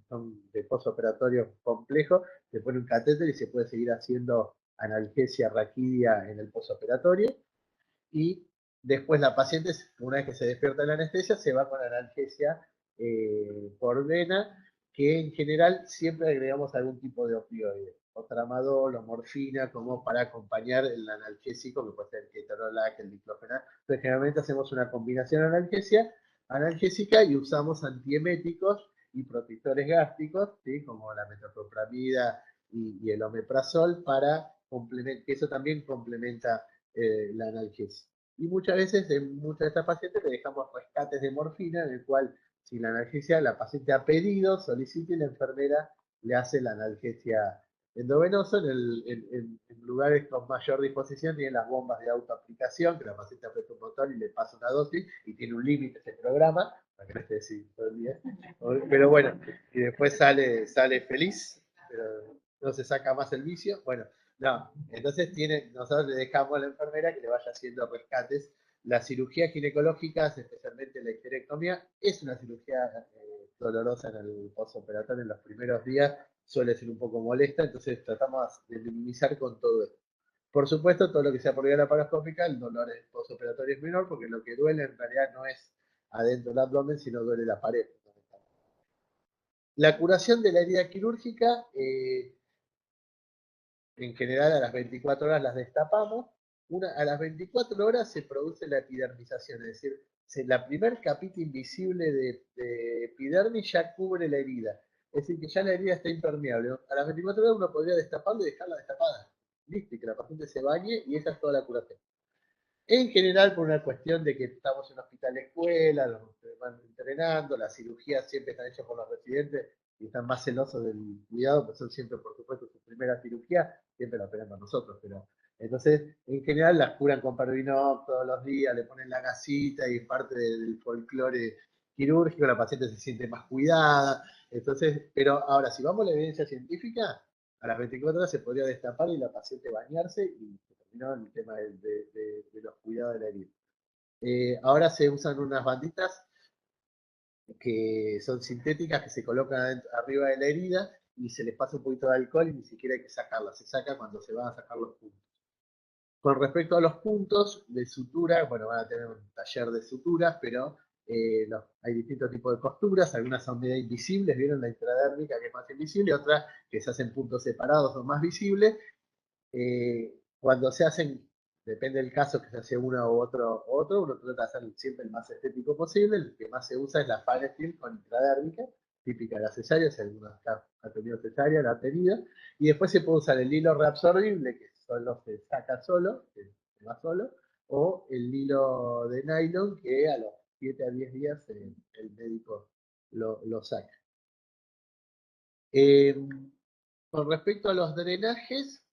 de postoperatorio complejo, se pone un catéter y se puede seguir haciendo analgesia raquídea en el postoperatorio. Y después la paciente, una vez que se despierta de la anestesia, se va con analgesia por vena, que en general siempre agregamos algún tipo de opioide, o tramadol o morfina, como para acompañar el analgésico, que puede ser el ketorolac, el diclofenac. Entonces generalmente hacemos una combinación analgésica y usamos antieméticos y protectores gástricos, ¿sí? Como la metoclopramida y el omeprazol, para complementar, que eso también complementa la analgesia. Y muchas veces, en muchas de estas pacientes, le dejamos rescates de morfina, en el cual, si la analgesia la paciente ha pedido, solicita y la enfermera le hace la analgesia endovenosa. En lugares con mayor disposición tienen las bombas de autoaplicación, que la paciente aprieta un botón y le pasa una dosis, y tiene un límite ese programa, para que no esté así todo el día. Pero bueno, y después sale feliz, pero no se saca más el vicio. Bueno, no, entonces nosotros le dejamos a la enfermera que le vaya haciendo rescates. Las cirugías ginecológicas, especialmente la histerectomía, es una cirugía dolorosa en el postoperatorio en los primeros días, suele ser un poco molesta, entonces tratamos de minimizar con todo esto. Por supuesto, todo lo que sea por vía laparoscópica, el dolor postoperatorio es menor, porque lo que duele en realidad no es adentro del abdomen, sino duele la pared. La curación de la herida quirúrgica, en general a las 24 horas las destapamos, a las 24 horas se produce la epidermización, es decir, la primer capita invisible de epidermis ya cubre la herida. Es decir, que ya la herida está impermeable. A las 24 horas uno podría destaparla y dejarla destapada. Listo, y que la paciente se bañe y esa es toda la curación. En general, por una cuestión de que estamos en un hospital escuela, los van entrenando, las cirugías siempre están hechas por los residentes y están más celosos del cuidado, pues son siempre, por supuesto, su primera cirugía, siempre la operamos nosotros, pero entonces, en general, las curan con Pervinox todos los días, le ponen la gasita y es parte del folclore quirúrgico, la paciente se siente más cuidada, entonces, pero ahora, si vamos a la evidencia científica, a las 24 horas se podría destapar y la paciente bañarse y se terminó el tema de los cuidados de la herida. Ahora se usan unas banditas que son sintéticas que se colocan arriba de la herida y se les pasa un poquito de alcohol y ni siquiera hay que sacarlas, se saca cuando se van a sacar los puntos. Con respecto a los puntos de sutura, bueno, van a tener un taller de suturas, pero hay distintos tipos de costuras, algunas son medio invisibles, vieron la intradérmica que es más invisible, otras que se hacen puntos separados son más visibles. Cuando se hacen, depende del caso que se hace uno u otro, uno trata de hacer siempre el más estético posible, el que más se usa es la Faresteel con intradérmica, típica de la cesárea, si alguno ha tenido cesárea, la ha tenido, y después se puede usar el hilo reabsorbible, que solo se saca solo, que se va solo, o el hilo de nylon, que a los 7 a 10 días el médico lo saca. Con respecto a los drenajes,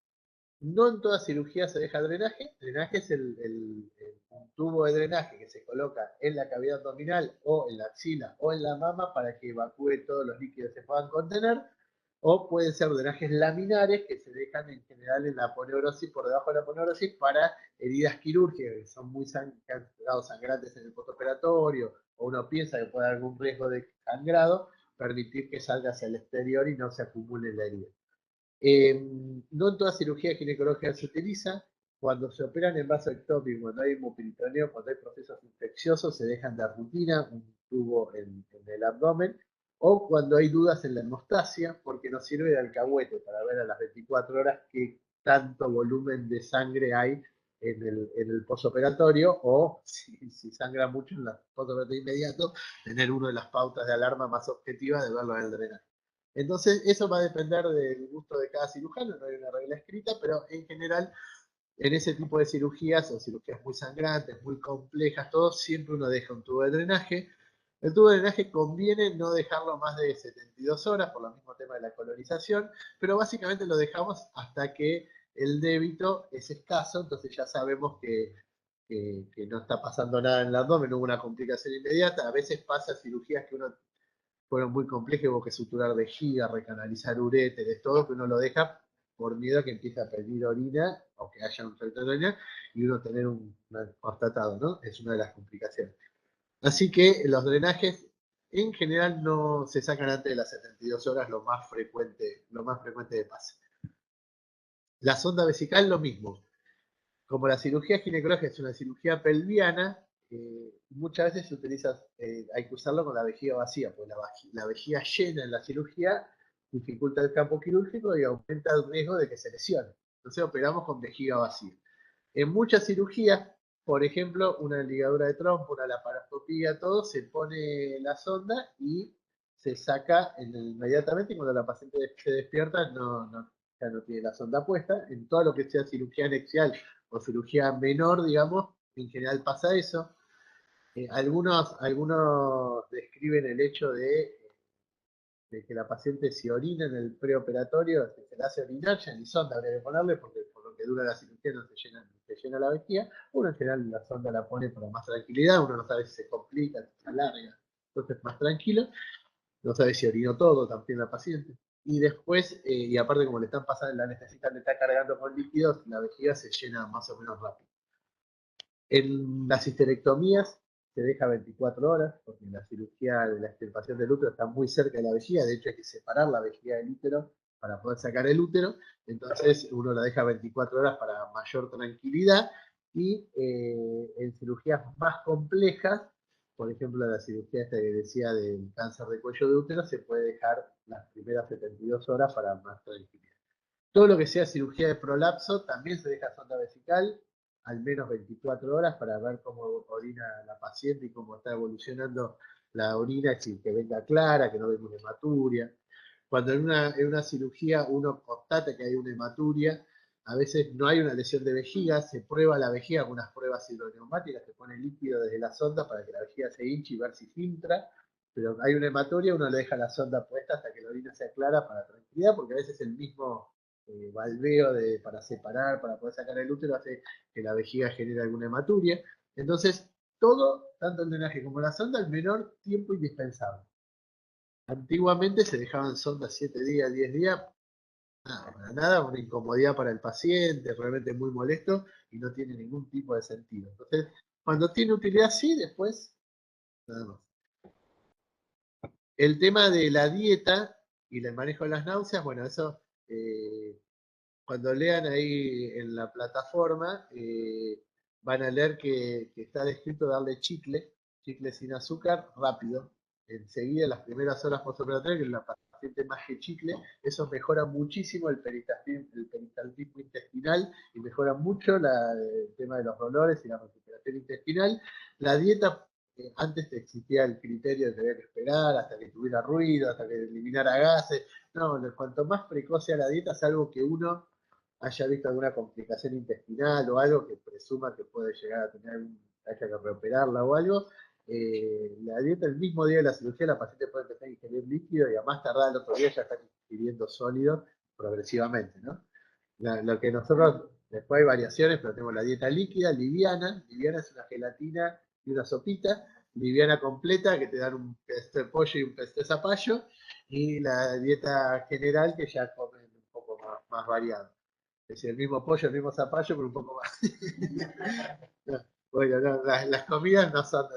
no en toda cirugía se deja drenaje. Drenaje es un tubo de drenaje que se coloca en la cavidad abdominal o en la axila o en la mama para que evacúe todos los líquidos que se puedan contener. O pueden ser drenajes laminares que se dejan en general en la aponeurosis, por debajo de la aponeurosis, para heridas quirúrgicas que son muy sangrantes en el postoperatorio o uno piensa que puede haber algún riesgo de sangrado, permitir que salga hacia el exterior y no se acumule en la herida. No en toda cirugía ginecológica se utiliza. Cuando se operan en vasectomía, cuando hay hemoperitoneo, cuando hay procesos infecciosos, se dejan de rutina un tubo en el abdomen. O cuando hay dudas en la hemostasia, porque nos sirve de alcahuete para ver a las 24 horas qué tanto volumen de sangre hay en el posoperatorio, o si sangra mucho en el posoperatorio inmediato, tener una de las pautas de alarma más objetivas de verlo en el drenaje. Entonces, eso va a depender del gusto de cada cirujano, no hay una regla escrita, pero en general, en ese tipo de cirugías, o cirugías muy sangrantes, muy complejas, todo, siempre uno deja un tubo de drenaje. El tubo de drenaje conviene no dejarlo más de 72 horas, por lo mismo tema de la colonización, pero básicamente lo dejamos hasta que el débito es escaso, entonces ya sabemos que no está pasando nada en el abdomen, no hubo una complicación inmediata. A veces pasa cirugías que uno fueron muy complejas, hubo que suturar vejiga, recanalizar uréteres, todo, que uno lo deja por miedo a que empiece a pedir orina o que haya un efecto de orina y uno tener un constatado, ¿no? Es una de las complicaciones. Así que los drenajes en general no se sacan antes de las 72 horas, lo más frecuente de pase. La sonda vesical lo mismo. Como la cirugía ginecológica es una cirugía pelviana, muchas veces se utiliza, hay que usarlo con la vejiga vacía, porque la vejiga llena en la cirugía dificulta el campo quirúrgico y aumenta el riesgo de que se lesione. Entonces operamos con vejiga vacía. En muchas cirugías, por ejemplo, una ligadura de trompo, una laparoscopía, todo, se pone la sonda y se saca inmediatamente, y cuando la paciente se despierta ya no tiene la sonda puesta. En todo lo que sea cirugía anexial o cirugía menor, digamos, en general pasa eso. Algunos describen el hecho de que la paciente se orina en el preoperatorio, se la hace orinar, ya ni sonda habría que ponerle, porque por lo que dura la cirugía no se llena la vejiga. Uno en general la sonda la pone para más tranquilidad, uno no sabe si se complica, si se alarga, entonces más tranquilo, no sabe si orinó todo también la paciente. Y después, y aparte como le están pasando, la necesitan, le está cargando con líquidos, la vejiga se llena más o menos rápido. En las histerectomías se deja 24 horas, porque la cirugía de la extirpación del útero está muy cerca de la vejiga, de hecho hay que separar la vejiga del útero para poder sacar el útero, entonces uno la deja 24 horas para mayor tranquilidad, y en cirugías más complejas, por ejemplo la cirugía esta que decía del cáncer de cuello de útero, se puede dejar las primeras 72 horas para más tranquilidad. Todo lo que sea cirugía de prolapso también se deja sonda vesical, al menos 24 horas para ver cómo orina la paciente y cómo está evolucionando la orina, si que venga clara, que no venga una hematuria. Cuando en una cirugía uno constata que hay una hematuria, a veces no hay una lesión de vejiga, se prueba la vejiga con unas pruebas hidroneumáticas, se pone líquido desde la sonda para que la vejiga se hinche y ver si filtra, pero hay una hematuria, uno le deja la sonda puesta hasta que la orina sea clara para tranquilidad, porque a veces el mismo valveo para separar, para poder sacar el útero, hace que la vejiga genere alguna hematuria. Entonces, todo, tanto el drenaje como la sonda, el menor tiempo indispensable. Antiguamente se dejaban sondas 7 días, 10 días, nada, para nada, una incomodidad para el paciente, realmente muy molesto y no tiene ningún tipo de sentido. Entonces, cuando tiene utilidad, sí, después, nada más. El tema de la dieta y el manejo de las náuseas, bueno, eso cuando lean ahí en la plataforma, van a leer que está descrito darle chicle sin azúcar, rápido, enseguida, las primeras horas postoperatorias, que la paciente más que chicle, eso mejora muchísimo el peristaltismo intestinal y mejora mucho el tema de los dolores y la recuperación intestinal. La dieta, antes existía el criterio de tener que esperar hasta que tuviera ruido, hasta que eliminara gases. No, cuanto más precoz sea la dieta, salvo que uno haya visto alguna complicación intestinal o algo que presuma que puede llegar a tener, haya que reoperarla o algo, la dieta el mismo día de la cirugía la paciente puede empezar a ingerir líquido y a más tardar el otro día ya está ingiriendo sólido progresivamente, ¿no? Lo que nosotros, después hay variaciones, pero tenemos la dieta líquida, liviana es una gelatina y una sopita, liviana completa, que te dan un pedazo de pollo y un pedazo de zapallo, y la dieta general, que ya comen un poco más variado. Es decir, el mismo pollo, el mismo zapallo, pero un poco más. Bueno, no, las comidas no son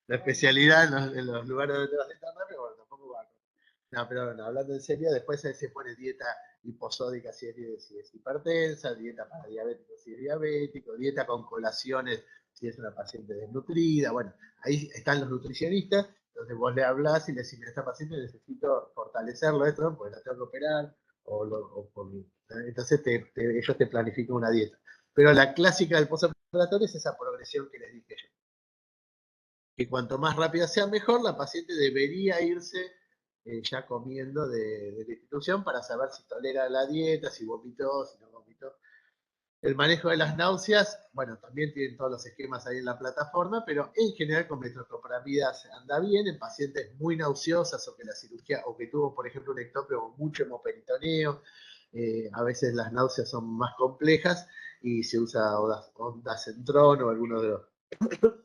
la especialidad en los lugares donde te vas a internar, pero bueno, tampoco va. No, pero bueno, hablando en serio, después se pone dieta hiposódica si es hipertensa, dieta para diabéticos si es diabético, dieta con colaciones si es una paciente desnutrida. Bueno, ahí están los nutricionistas, entonces vos le hablás y le decís, a esta paciente necesito fortalecerlo esto, porque la tengo que operar, entonces ellos te planifican una dieta. Pero la clásica del postoperatorio es esa progresión que les dije yo. Que cuanto más rápida sea mejor, la paciente debería irse ya comiendo de la institución para saber si tolera la dieta, si vomitó, si no vomitó. El manejo de las náuseas, bueno, también tienen todos los esquemas ahí en la plataforma, pero en general con metoclopramida se anda bien en pacientes muy nauseosas o que la cirugía, o que tuvo, por ejemplo, un ectopio con mucho hemoperitoneo. A veces las náuseas son más complejas y se usa ondansetron o alguno de los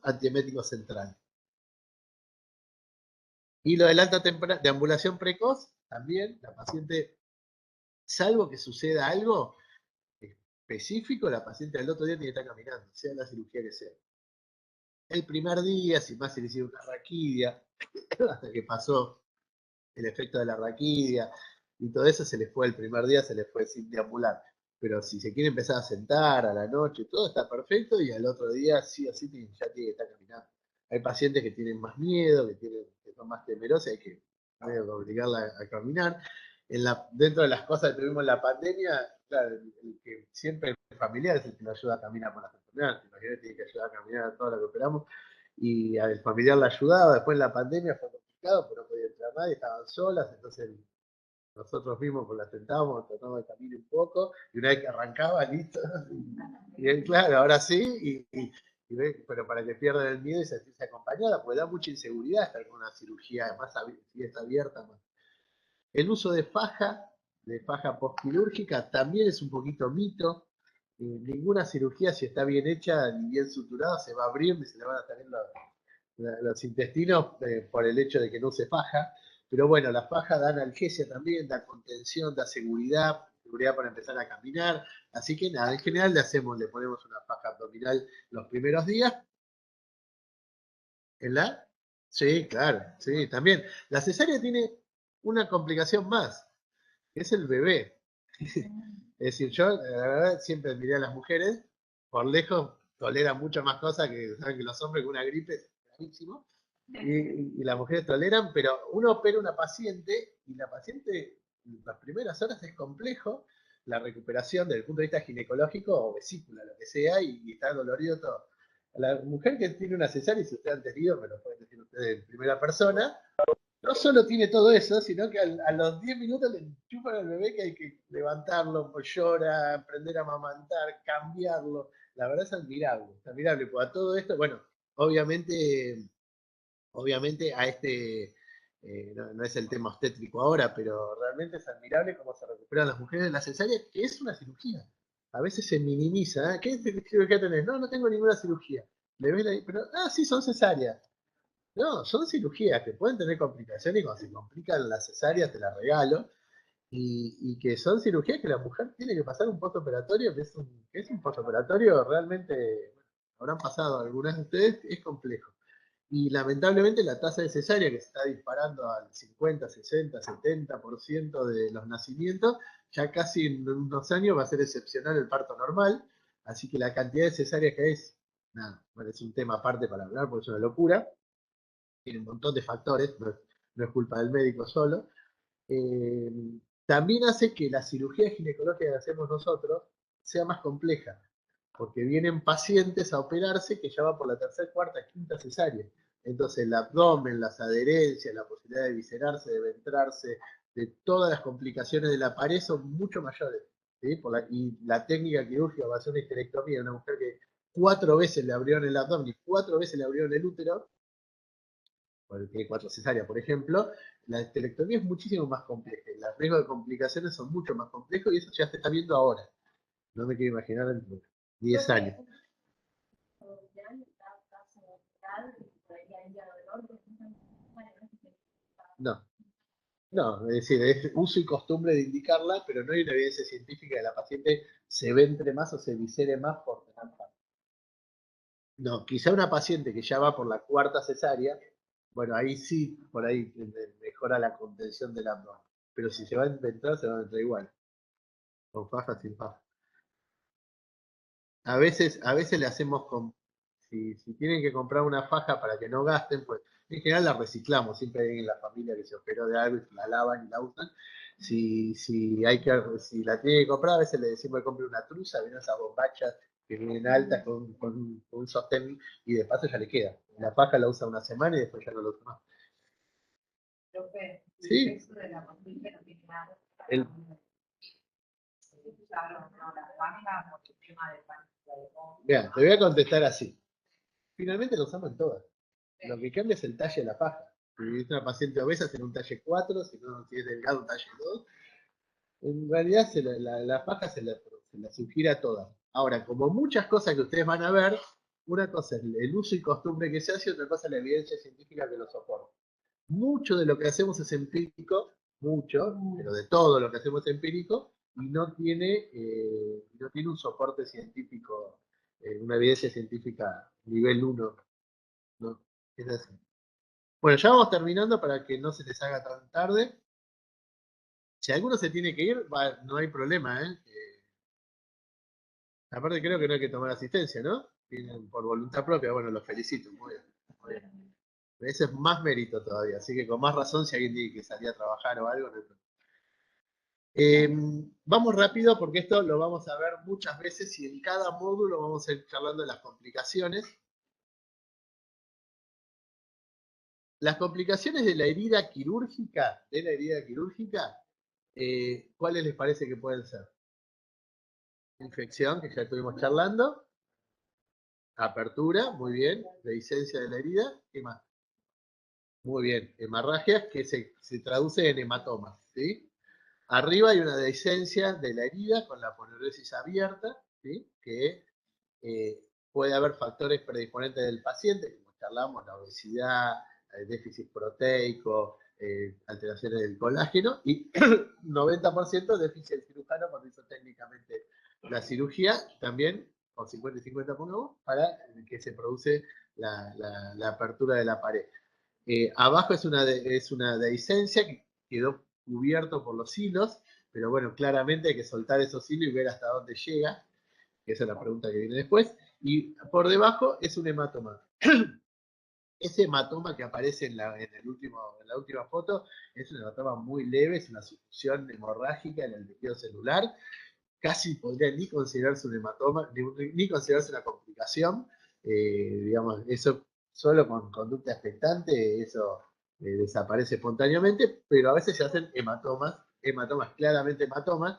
antieméticos centrales. Y lo del alta deambulación precoz, también la paciente, salvo que suceda algo específico, la paciente al otro día tiene que estar caminando, sea la cirugía que sea. El primer día, sin más, se le hicieron una raquidia, hasta que pasó el efecto de la raquidia y todo eso, se les fue el primer día, se les fue sin deambular. Pero si se quiere empezar a sentar a la noche, todo está perfecto y al otro día sí o sí ya tiene que estar caminando. Hay pacientes que tienen más miedo, que son más temerosos, hay que obligarla a caminar. Dentro de las cosas que tuvimos en la pandemia, claro, el que siempre el familiar es el que nos ayuda a caminar por las enfermedades. Imagínate, tiene que ayudar a caminar a todo lo que operamos. Y al familiar la ayudaba. Después en la pandemia fue complicado, pero no podía entrar nadie, estaban solas, entonces nosotros mismos pues la sentábamos, tratábamos de caminar un poco, y una vez que arrancaba, listo. Y él, claro, ahora sí, pero para que pierdan el miedo y sentirse acompañada, pues da mucha inseguridad estar con una cirugía, más si está abierta. Más. El uso de faja postquirúrgica, también es un poquito mito. Ninguna cirugía, si está bien hecha ni bien suturada, se va a abrir ni se le van a salir los intestinos por el hecho de que no se faja. Pero bueno, la faja da analgesia también, da contención, da seguridad para empezar a caminar. Así que nada, en general le ponemos una faja abdominal los primeros días. ¿En la? Sí, claro, sí, también. La cesárea tiene una complicación más, que es el bebé. Es decir, yo la verdad siempre admiré a las mujeres, por lejos toleran mucho más cosas saben que los hombres con una gripe es gravísimo, y las mujeres toleran, pero uno opera una paciente y la paciente las primeras horas es complejo la recuperación desde el punto de vista ginecológico o vesícula, lo que sea, y está dolorido todo. La mujer que tiene una cesárea, y si ustedes han tenido, me lo pueden decir ustedes en primera persona, no solo tiene todo eso, sino que a los 10 minutos le enchufan al bebé que hay que levantarlo, pues llora, aprender a amamantar, cambiarlo. La verdad es admirable, porque a todo esto, bueno, obviamente a no es el tema obstétrico ahora, pero realmente es admirable cómo se recuperan las mujeres de la cesárea, que es una cirugía. A veces se minimiza. ¿Qué cirugía tenés? No, no tengo ninguna cirugía. Le ven ahí, pero, sí, son cesáreas. No, son cirugías que pueden tener complicaciones y cuando se complican las cesáreas te las regalo. Y que son cirugías que la mujer tiene que pasar un postoperatorio, que es un postoperatorio realmente, bueno, habrán pasado algunas de ustedes, es complejo. Y lamentablemente la tasa de cesárea que se está disparando al 50, 60, 70% de los nacimientos, ya casi en unos años va a ser excepcional el parto normal, así que la cantidad de cesáreas que es, nada, bueno, es un tema aparte para hablar porque es una locura, tiene un montón de factores, no es culpa del médico solo. Eh, También hace que la cirugía ginecológica que hacemos nosotros sea más compleja, porque vienen pacientes a operarse que ya van por la tercera, cuarta, quinta cesárea. Entonces el abdomen, las adherencias, la posibilidad de viscerarse, de ventrarse, de todas las complicaciones de la pared son mucho mayores. ¿Sí? Y la técnica quirúrgica va a ser una histerectomía, una mujer que 4 veces le abrieron el abdomen y 4 veces le abrieron el útero, porque tiene 4 cesáreas, por ejemplo, la histerectomía es muchísimo más compleja. Los riesgos de complicaciones son mucho más complejos y eso ya se está viendo ahora. No me quiero imaginar dentro de 10 años. No, no, es decir, es uso y costumbre de indicarla, pero no hay una evidencia científica de que la paciente se ventre más o se viscere más por tener parto. No, quizá una paciente que ya va por la cuarta cesárea, bueno, ahí sí, por ahí mejora la contención del abdomen. Pero si se va a entrar, se va a entrar igual, con faja, sin faja. A veces le hacemos si tienen que comprar una faja para que no gasten, pues en general la reciclamos, siempre hay alguien en la familia que se operó de algo y la lavan y la usan. Si la tienen que comprar, a veces le decimos que compre una truza, vienen esas bombachas que vienen altas con un sostén y de paso ya le queda. La faja la usa una semana y después ya no la usa más. Sí. El, Vean, te voy a contestar así. Finalmente lo usamos en todas. Lo que cambia es el talle de la faja. Si es una paciente obesa, será un talle 4, si es delgado, un talle 2. En realidad la faja se la sugiere a todas. Ahora, como muchas cosas que ustedes van a ver, una cosa es el uso y costumbre que se hace y otra cosa es la evidencia científica que lo soporta. Mucho de lo que hacemos es empírico, mucho, pero de todo lo que hacemos es empírico y no tiene un soporte científico, una evidencia científica nivel 1. ¿No? Es así. Bueno, ya vamos terminando para que no se les haga tan tarde. Si alguno se tiene que ir, no hay problema, ¿eh? Aparte creo que no hay que tomar asistencia, ¿no? Vienen por voluntad propia, bueno, los felicito, muy bien, muy bien. Ese es más mérito todavía, así que con más razón si alguien tiene que salir a trabajar o algo, no hay problema. Vamos rápido porque esto lo vamos a ver muchas veces y en cada módulo vamos a ir charlando de las complicaciones. Las complicaciones de la herida quirúrgica, ¿cuáles les parece que pueden ser? Infección, que ya estuvimos charlando. Apertura, muy bien. Dehiscencia de la herida. ¿Qué más? Muy bien. Hemorragias, que se traduce en hematomas, ¿sí? Arriba hay una dehiscencia de la herida con la aponeurosis abierta, ¿sí? Que puede haber factores predisponentes del paciente, como charlamos, la obesidad, el déficit proteico, alteraciones del colágeno, y 90% déficit del cirujano cuando hizo técnicamente la cirugía, también con 50 y 50 pongamos, para que se produce la apertura de la pared. Abajo es una dehiscencia que quedó cubierto por los hilos, pero bueno, claramente hay que soltar esos hilos y ver hasta dónde llega, que esa es la pregunta que viene después. Y por debajo es un hematoma. Ese hematoma que aparece en la última foto es un hematoma muy leve, es una succión hemorrágica en el tejido celular casi podría ni considerarse un hematoma, ni considerarse una complicación. Digamos, eso solo con conducta expectante, eso desaparece espontáneamente, pero a veces se hacen hematomas, claramente hematomas,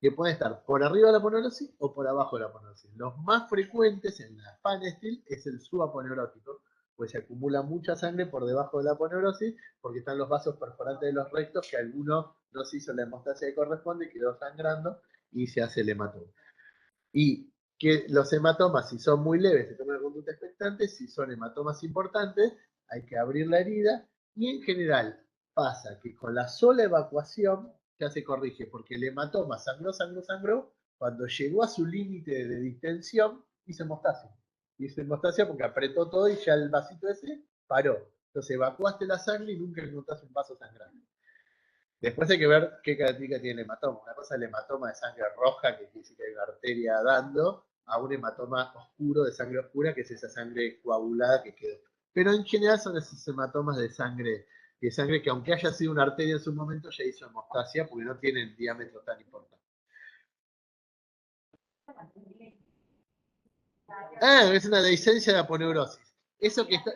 que pueden estar por arriba de la aponeurosis o por abajo de la aponeurosis. Los más frecuentes en la Panestil es el subaponeurótico, pues se acumula mucha sangre por debajo de la aponeurosis, porque están los vasos perforantes de los rectos, que alguno no se hizo la hemostasia que corresponde, quedó sangrando y se hace el hematoma. Y que los hematomas, si son muy leves, se toman conducta expectante; si son hematomas importantes, hay que abrir la herida, y en general pasa que con la sola evacuación ya se corrige, porque el hematoma sangró, cuando llegó a su límite de distensión, hizo hemostasia. Hizo hemostasia porque apretó todo y ya el vasito ese paró. Entonces evacuaste la sangre y nunca encontraste un vaso sangrante. Después hay que ver qué característica tiene el hematoma. Una cosa es el hematoma de sangre roja, que dice que hay una arteria dando, a un hematoma oscuro, de sangre oscura, que es esa sangre coagulada que quedó. Pero en general son esos hematomas de sangre que, aunque haya sido una arteria en su momento, ya hizo hemostasia porque no tienen diámetro tan importante. Ah, es una dehiscencia de aponeurosis. Eso que está.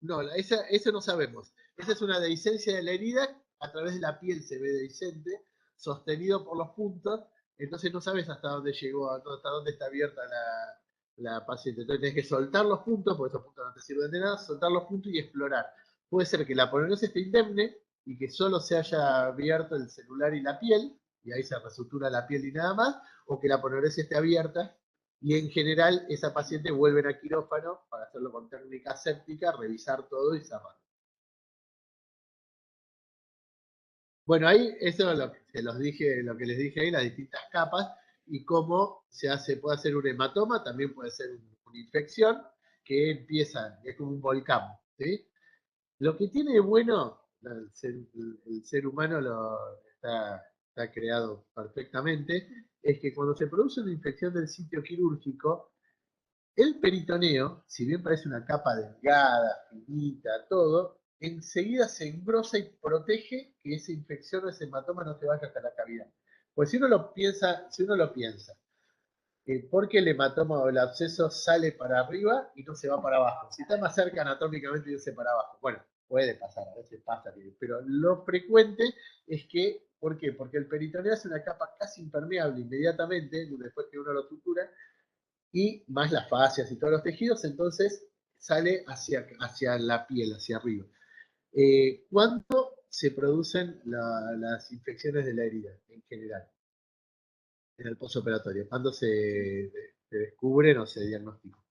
No, eso no sabemos. Esa es una dehiscencia de la herida, a través de la piel se ve dehiscente, sostenido por los puntos, entonces no sabes hasta dónde llegó, hasta dónde está abierta la paciente. Entonces tienes que soltar los puntos, porque esos puntos no te sirven de nada, soltar los puntos y explorar. Puede ser que la aponeurosis esté indemne y que solo se haya abierto el celular y la piel, y ahí se resutura la piel y nada más, o que la aponeurosis esté abierta y en general esa paciente vuelve a quirófano para hacerlo con técnica séptica, revisar todo y cerrar. Bueno, ahí eso es lo que les dije ahí, las distintas capas y cómo puede hacer un hematoma, también puede ser una infección que empieza, es como un volcán, ¿sí? Lo que tiene de bueno, el ser humano está creado perfectamente, es que cuando se produce una infección del sitio quirúrgico, el peritoneo, si bien parece una capa delgada, finita, todo, enseguida se engrosa y protege que esa infección o ese hematoma no se vaya hasta la cavidad. Pues si uno lo piensa, ¿por qué el hematoma o el absceso sale para arriba y no se va para abajo? Si está más cerca anatómicamente, irse para abajo. Bueno, puede pasar, a veces pasa, pero lo frecuente es que, ¿por qué? Porque el peritoneo es una capa casi impermeable inmediatamente, después que uno lo sutura, y más las fascias y todos los tejidos, entonces sale hacia la piel, hacia arriba. ¿Cuándo se producen las infecciones de la herida en general? En el postoperatorio. ¿Cuándo se descubren o se diagnostican?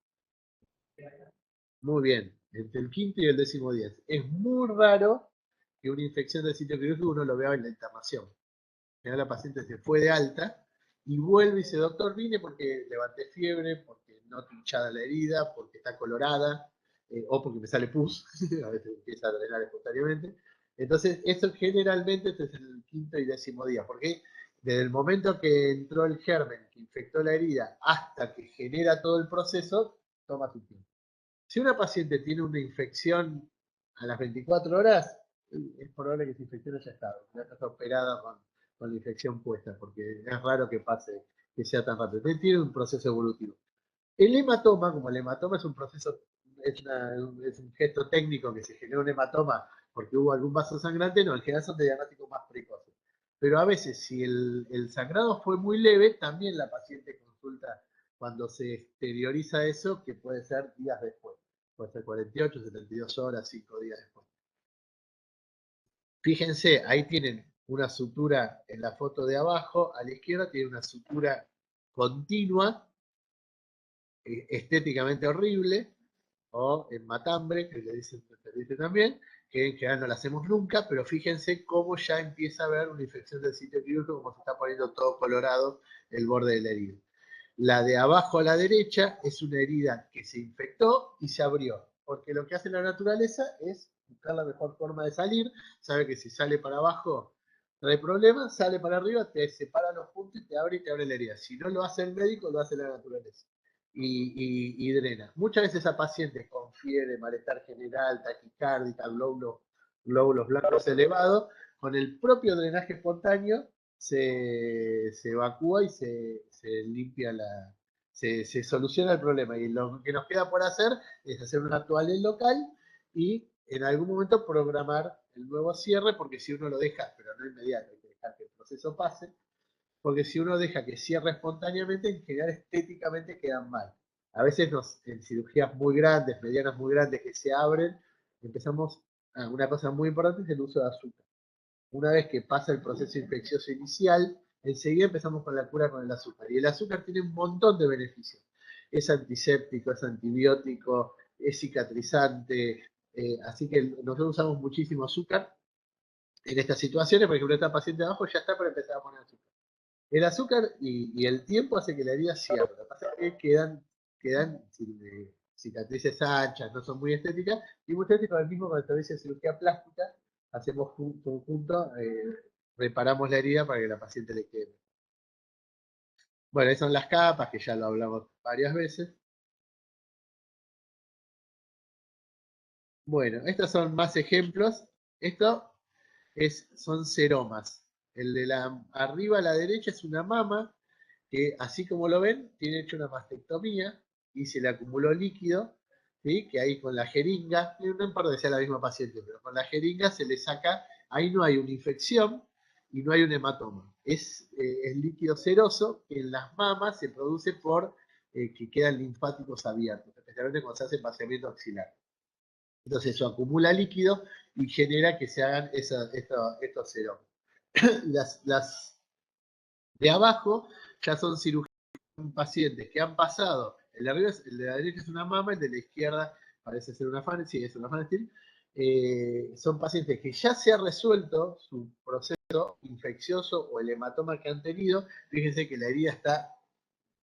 Muy bien, entre el quinto y el 10.º día. Es muy raro que una infección del sitio quirúrgico uno lo vea en la internación. La paciente se fue de alta y vuelve y dice: doctor, vine porque levanté fiebre, porque no hinchada la herida, porque está colorada, o porque me sale pus, a veces empieza a drenar espontáneamente. Entonces, eso generalmente es el quinto y 10.º día, porque desde el momento que entró el germen que infectó la herida hasta que genera todo el proceso, toma su tiempo. Si una paciente tiene una infección a las 24 horas, es probable que esa infección haya estado, ya está operada con la infección puesta, porque es raro que pase, que sea tan rápido. Tiene un proceso evolutivo. El hematoma, como el hematoma es un proceso, es un gesto técnico que se genera un hematoma porque hubo algún vaso sangrante, no, en general son de diagnóstico más precoces. Pero a veces, si el sangrado fue muy leve, también la paciente consulta cuando se exterioriza eso, que puede ser días después. Puede ser 48, 72 horas, 5 días después. Fíjense, ahí tienen una sutura en la foto de abajo, a la izquierda tiene una sutura continua, estéticamente horrible, o en matambre, que se dice también, que en general no la hacemos nunca, pero fíjense cómo ya empieza a haber una infección del sitio quirúrgico, como se está poniendo todo colorado el borde de la herida. La de abajo a la derecha es una herida que se infectó y se abrió, porque lo que hace la naturaleza es buscar la mejor forma de salir, sabe que si sale para abajo trae problemas, sale para arriba, te separa los puntos y te abre la herida. Si no lo hace el médico, lo hace la naturaleza. Y drena. Muchas veces a pacientes con fiebre, malestar general, taquicardia, glóbulos blancos elevados, con el propio drenaje espontáneo se evacúa y se limpia se soluciona el problema. Y lo que nos queda por hacer es hacer una actual local y en algún momento programar el nuevo cierre, porque si uno lo deja, pero no inmediato, hay que dejar que el proceso pase, porque si uno deja que cierre espontáneamente, en general estéticamente quedan mal. A veces en cirugías muy grandes, medianas muy grandes que se abren, empezamos, una cosa muy importante es el uso de azúcar. Una vez que pasa el proceso infeccioso inicial, enseguida empezamos con la cura con el azúcar. Y el azúcar tiene un montón de beneficios. Es antiséptico, es antibiótico, es cicatrizante. Así que nosotros usamos muchísimo azúcar en estas situaciones. Por ejemplo, esta paciente de abajo ya está para empezar a poner azúcar. El azúcar y el tiempo hace que la herida cierre. Lo que pasa es que quedan cicatrices anchas, no son muy estéticas, y muchas veces con el mismo con el servicio de cirugía plástica hacemos conjunto, reparamos la herida para que la paciente le quede. Bueno, esas son las capas, que ya lo hablamos varias veces. Bueno, estos son más ejemplos. Esto son seromas. El de arriba a la derecha es una mama, que así como lo ven, tiene hecho una mastectomía y se le acumuló líquido, ¿sí? Que ahí con la jeringa, no importa que sea la misma paciente, pero con la jeringa se le saca, ahí no hay una infección y no hay un hematoma. Es líquido seroso que en las mamas se produce por que quedan linfáticos abiertos, especialmente cuando se hace vaciamiento axilar. Entonces eso acumula líquido y genera que se hagan estos seromas. Las de abajo ya son cirugías pacientes que han pasado, el de arriba, el de la derecha es una mama, el de la izquierda parece ser una fan, sí, es una fanestil. Son pacientes que ya se ha resuelto su proceso infeccioso o el hematoma que han tenido. Fíjense que la herida está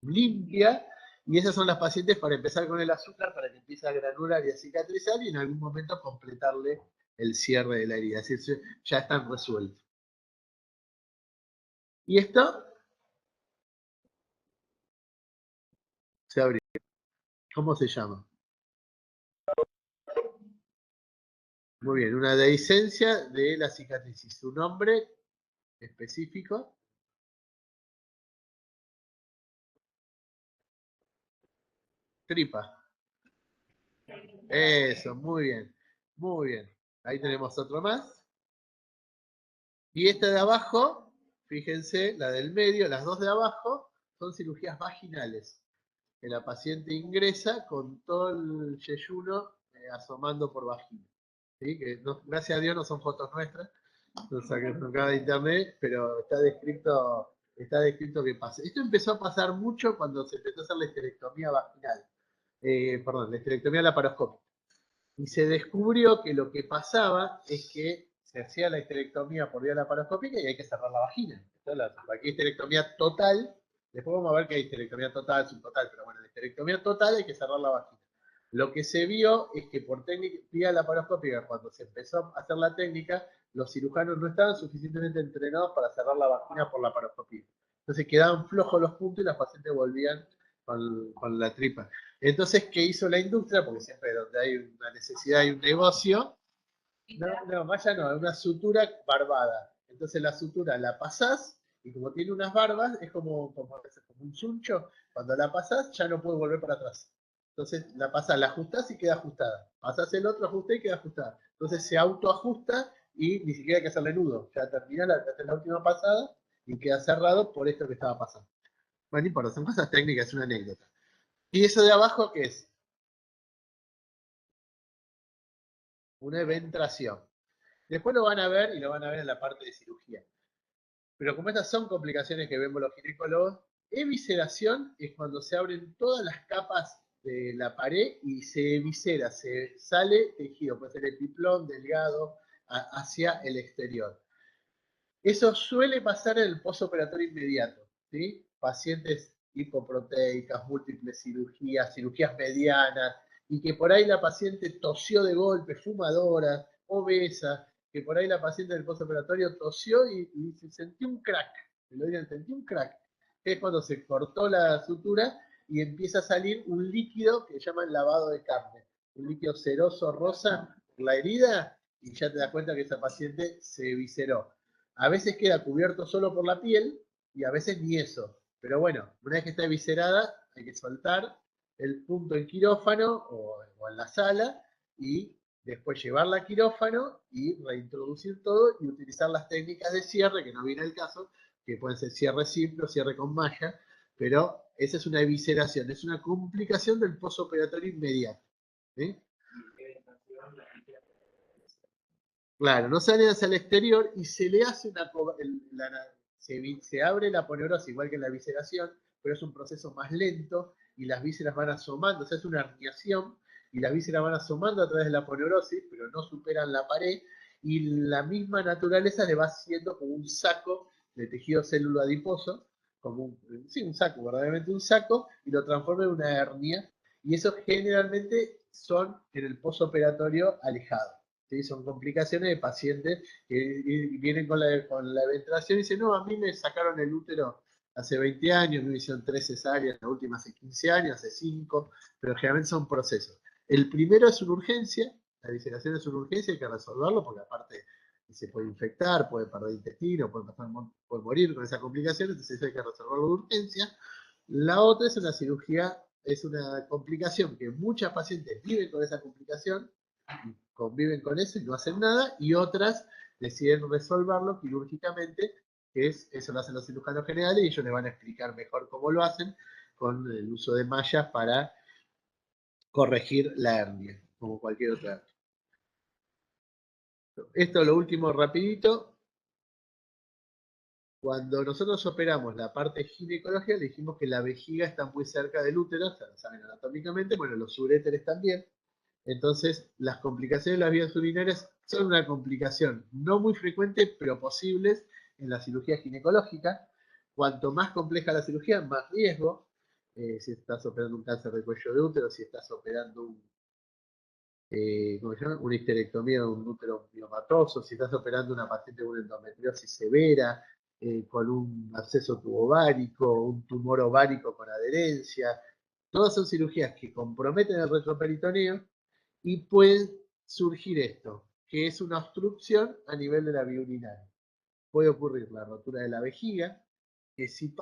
limpia y esas son las pacientes para empezar con el azúcar para que empiece a granular y a cicatrizar y en algún momento completarle el cierre de la herida. Es decir, ya están resueltos. Y esto se abrió. ¿Cómo se llama? Muy bien, una dehiscencia de la cicatriz. Su nombre específico. Tripa. Eso, muy bien. Muy bien. Ahí tenemos otro más. Y esta de abajo, fíjense, la del medio, las dos de abajo, son cirugías vaginales. Que la paciente ingresa con todo el yeyuno asomando por vagina. ¿Sí? Que gracias a Dios no son fotos nuestras, nos sacaron acá de internet, pero está descrito que pasa. Esto empezó a pasar mucho cuando se empezó a hacer la esterectomía vaginal. Perdón, la esterectomía laparoscópica. Y se descubrió que lo que pasaba es que se hacía la esterectomía por vía laparoscópica y hay que cerrar la vagina. Entonces, aquí hay esterectomía total. Después vamos a ver que hay esterectomía total, subtotal, pero bueno, la esterectomía total hay que cerrar la vagina. Lo que se vio es que por vía laparoscópica, cuando se empezó a hacer la técnica, los cirujanos no estaban suficientemente entrenados para cerrar la vagina por laparoscopía. Entonces quedaban flojos los puntos y las pacientes volvían con la tripa. Entonces, ¿qué hizo la industria? Porque siempre donde hay una necesidad hay un negocio. No, vaya no, es una sutura barbada. Entonces la sutura la pasás y como tiene unas barbas, es como un chuncho. Cuando la pasás ya no puede volver para atrás. Entonces la pasás, la ajustás y queda ajustada. Pasás el otro, ajuste y queda ajustada. Entonces se autoajusta y ni siquiera hay que hacerle nudo. Ya termina la última pasada y queda cerrado por esto que estaba pasando. Bueno, no importa, son cosas técnicas, es una anécdota. ¿Y eso de abajo qué es? Una eventración. Después lo van a ver y lo van a ver en la parte de cirugía. Pero como estas son complicaciones que vemos los ginecólogos, evisceración es cuando se abren todas las capas de la pared y se eviscera, se sale tejido, puede ser epiplón, delgado, hacia el exterior. Eso suele pasar en el postoperatorio inmediato, ¿sí? Pacientes hipoproteicas, múltiples cirugías, cirugías medianas, y que por ahí la paciente tosió de golpe, fumadora, obesa, que por ahí la paciente del postoperatorio tosió y se sentía un crack, me lo digan, sentí un crack, que es cuando se cortó la sutura y empieza a salir un líquido que llaman lavado de carne, un líquido ceroso rosa por la herida, y ya te das cuenta que esa paciente se evisceró. A veces queda cubierto solo por la piel y a veces ni eso. Pero bueno, una vez que está eviscerada, hay que soltar el punto en quirófano o en la sala y después llevarla a quirófano y reintroducir todo y utilizar las técnicas de cierre, que no viene el caso, que pueden ser cierre simple o cierre con malla, pero esa es una evisceración, es una complicación del postoperatorio inmediato. ¿Sí? Claro, no sale hacia el exterior y se le hace se abre la aponeurosis igual que en la visceración, pero es un proceso más lento y las vísceras van asomando, o sea, es una herniación y las vísceras van asomando a través de la aponeurosis, pero no superan la pared y la misma naturaleza le va haciendo como un saco de tejido célulo adiposo, como sí, un saco, verdaderamente un saco, y lo transforma en una hernia y eso generalmente son en el postoperatorio alejado. ¿Sí? Son complicaciones de pacientes que vienen con la eventuación y dicen, no, a mí me sacaron el útero hace 20 años, me hicieron 3 cesáreas, la última hace 15 años, hace 5, pero generalmente son procesos. El primero es una urgencia, la visceración es una urgencia, hay que resolverlo porque aparte se puede infectar, puede perder intestino, puede morir con esa complicación, entonces eso hay que resolverlo de urgencia. La otra es una cirugía, es una complicación que muchas pacientes viven con esa complicación, conviven con eso y no hacen nada, y otras deciden resolverlo quirúrgicamente, que eso lo hacen los cirujanos generales y ellos les van a explicar mejor cómo lo hacen con el uso de mallas para corregir la hernia, como cualquier otra hernia. Esto lo último rapidito. Cuando nosotros operamos la parte ginecológica, le dijimos que la vejiga está muy cerca del útero, o sea, lo saben anatómicamente, bueno, los uréteres también. Entonces, las complicaciones de las vías urinarias son una complicación no muy frecuente, pero posibles en la cirugía ginecológica. Cuanto más compleja la cirugía, más riesgo. Si estás operando un cáncer de cuello de útero, si estás operando ¿cómo se llama? Una histerectomía de un útero miomatoso, si estás operando una paciente con una endometriosis severa, con un absceso tubovárico, un tumor ovárico con adherencia. Todas son cirugías que comprometen el retroperitoneo y puede surgir esto, que es una obstrucción a nivel de la vía urinaria. Puede ocurrir la rotura de la vejiga, que si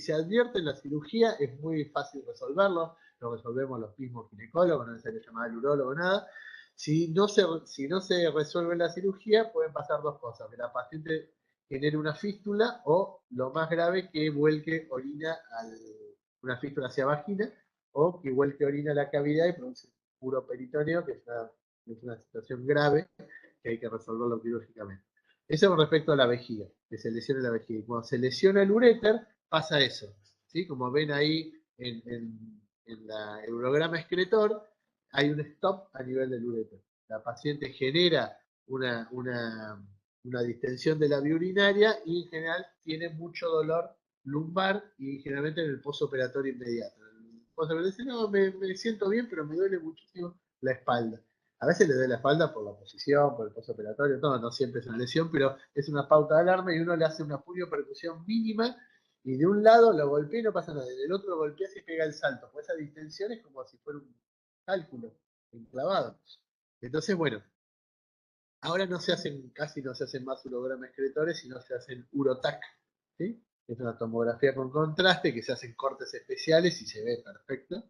se advierte en la cirugía es muy fácil resolverlo, lo resolvemos los mismos ginecólogos, no necesariamente llamar al urólogo, nada. Si no se resuelve la cirugía, pueden pasar dos cosas, que la paciente genere una fístula o, lo más grave, que vuelque orina una fístula hacia vagina o que vuelque orina a la cavidad y produce puro peritoneo, que es una situación grave que hay que resolverlo quirúrgicamente. Eso con respecto a la vejiga, que se lesione la vejiga. Y cuando se lesiona el uréter, pasa eso. ¿Sí? Como ven ahí en el urograma excretor, hay un stop a nivel del uréter. La paciente genera una distensión de la vía urinaria y en general tiene mucho dolor lumbar y generalmente en el postoperatorio inmediato. El postoperatorio dice, no, me siento bien, pero me duele muchísimo la espalda. A veces le duele la espalda por la posición, por el postoperatorio, no siempre es una lesión, pero es una pauta de alarma y uno le hace una percusión mínima y de un lado lo golpea y no pasa nada, del otro lo golpea y pega el salto. Pues esa distensión es como si fuera un cálculo enclavado. Entonces, bueno, ahora casi no se hacen más urogramas excretores, sino se hacen urotac, ¿sí? Es una tomografía con contraste que se hacen cortes especiales y se ve perfecto.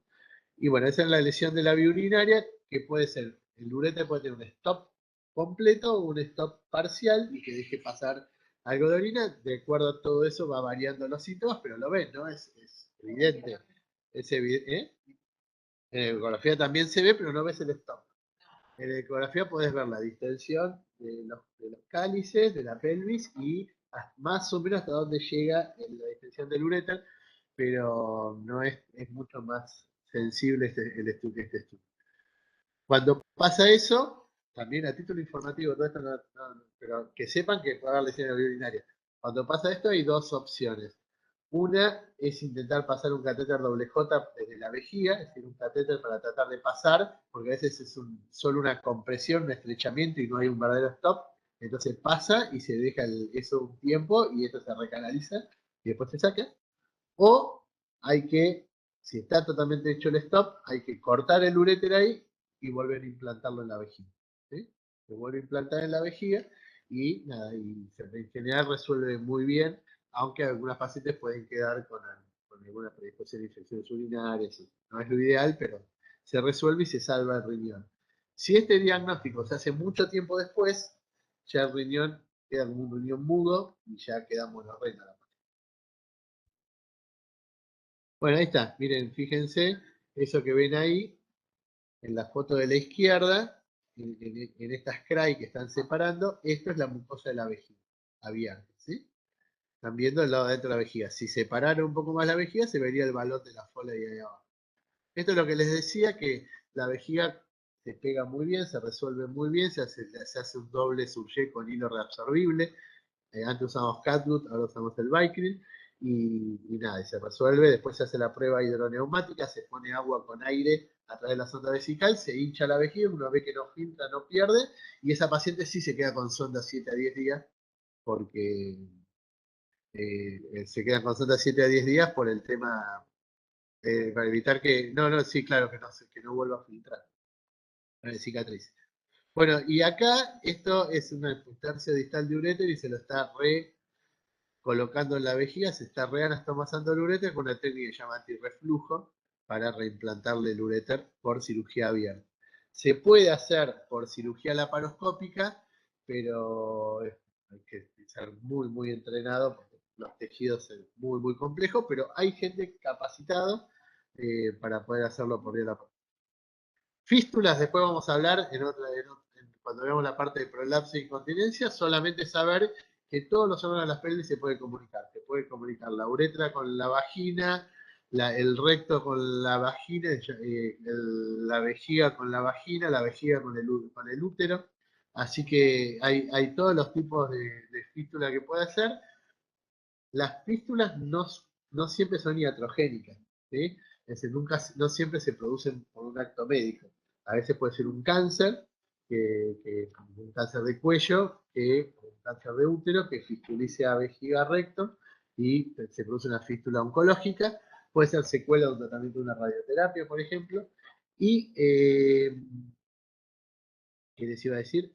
Y bueno, esa es la lesión de la vía urinaria, que puede ser, el ureter puede tener un stop completo o un stop parcial y que deje pasar algo de orina. De acuerdo a todo eso va variando los síntomas, pero lo ven, ¿no? Es evidente. Es evidente, ¿eh? En la ecografía también se ve, pero no ves el stop. En la ecografía puedes ver la distensión de los cálices, de la pelvis y más o menos hasta dónde llega la distensión del uréter, pero no es mucho más sensible este estudio. Cuando pasa eso, también a título informativo, todo esto pero que sepan que puede haber lesiones urinarias. Cuando pasa esto hay dos opciones. Una es intentar pasar un catéter doble J desde la vejiga, es decir, un catéter para tratar de pasar, porque a veces es solo una compresión, un estrechamiento y no hay un verdadero stop. Entonces pasa y se deja eso un tiempo y esto se recanaliza y después se saca. O hay que, si está totalmente hecho el stop, hay que cortar el uréter ahí y volver a implantarlo en la vejiga. ¿Sí? Se vuelve a implantar en la vejiga y nada, en general resuelve muy bien, aunque algunas pacientes pueden quedar con alguna predisposición a infecciones urinarias, no es lo ideal, pero se resuelve y se salva el riñón. Si este diagnóstico se hace mucho tiempo después, ya el riñón queda como un riñón mudo y ya queda monorrenal. Bueno, ahí está, miren, fíjense, eso que ven ahí, en la foto de la izquierda, en estas cray que están separando, esto es la mucosa de la vejiga, abierta, ¿sí? Están viendo el lado de adentro de la vejiga. Si separara un poco más la vejiga, se vería el balón de la fola de ahí abajo. Esto es lo que les decía, que la vejiga se pega muy bien, se resuelve muy bien, se hace un doble surgé con hilo reabsorbible. Antes usamos Catgut, ahora usamos el Vicryl. Y nada, y se resuelve. Después se hace la prueba hidroneumática, se pone agua con aire a través de la sonda vesical, se hincha la vejiga, uno ve que no filtra, no pierde, y esa paciente sí se queda con sonda 7 a 10 días, porque se quedan con sonda 7 a 10 días por el tema, para evitar que, no, sí, claro, que no vuelva a filtrar, cicatriz. Bueno, y acá esto es un tercio distal de uréter y se lo está colocando en la vejiga, se está reanastomazando el uréter con una técnica que se llama antirreflujo para reimplantarle el uréter por cirugía abierta. Se puede hacer por cirugía laparoscópica, pero hay que ser muy, muy entrenado porque los tejidos son muy, muy complejos, pero hay gente capacitado para poder hacerlo por vía laparoscópica. Fístulas, después vamos a hablar cuando veamos la parte de prolapso e incontinencia, solamente saber que todos los órganos de la pelvis se pueden comunicar. Se puede comunicar la uretra con la vagina, el recto con la vagina, la vejiga con la vagina, la vejiga con el útero. Así que hay todos los tipos de fístula que puede hacer. Las fístulas no siempre son iatrogénicas, ¿sí? Es decir, no siempre se producen por un acto médico. A veces puede ser un cáncer, un cáncer de cuello, un cáncer de útero, que fistulice a vejiga recto y se produce una fístula oncológica. Puede ser secuela de un tratamiento de una radioterapia, por ejemplo. Y, ¿qué les iba a decir?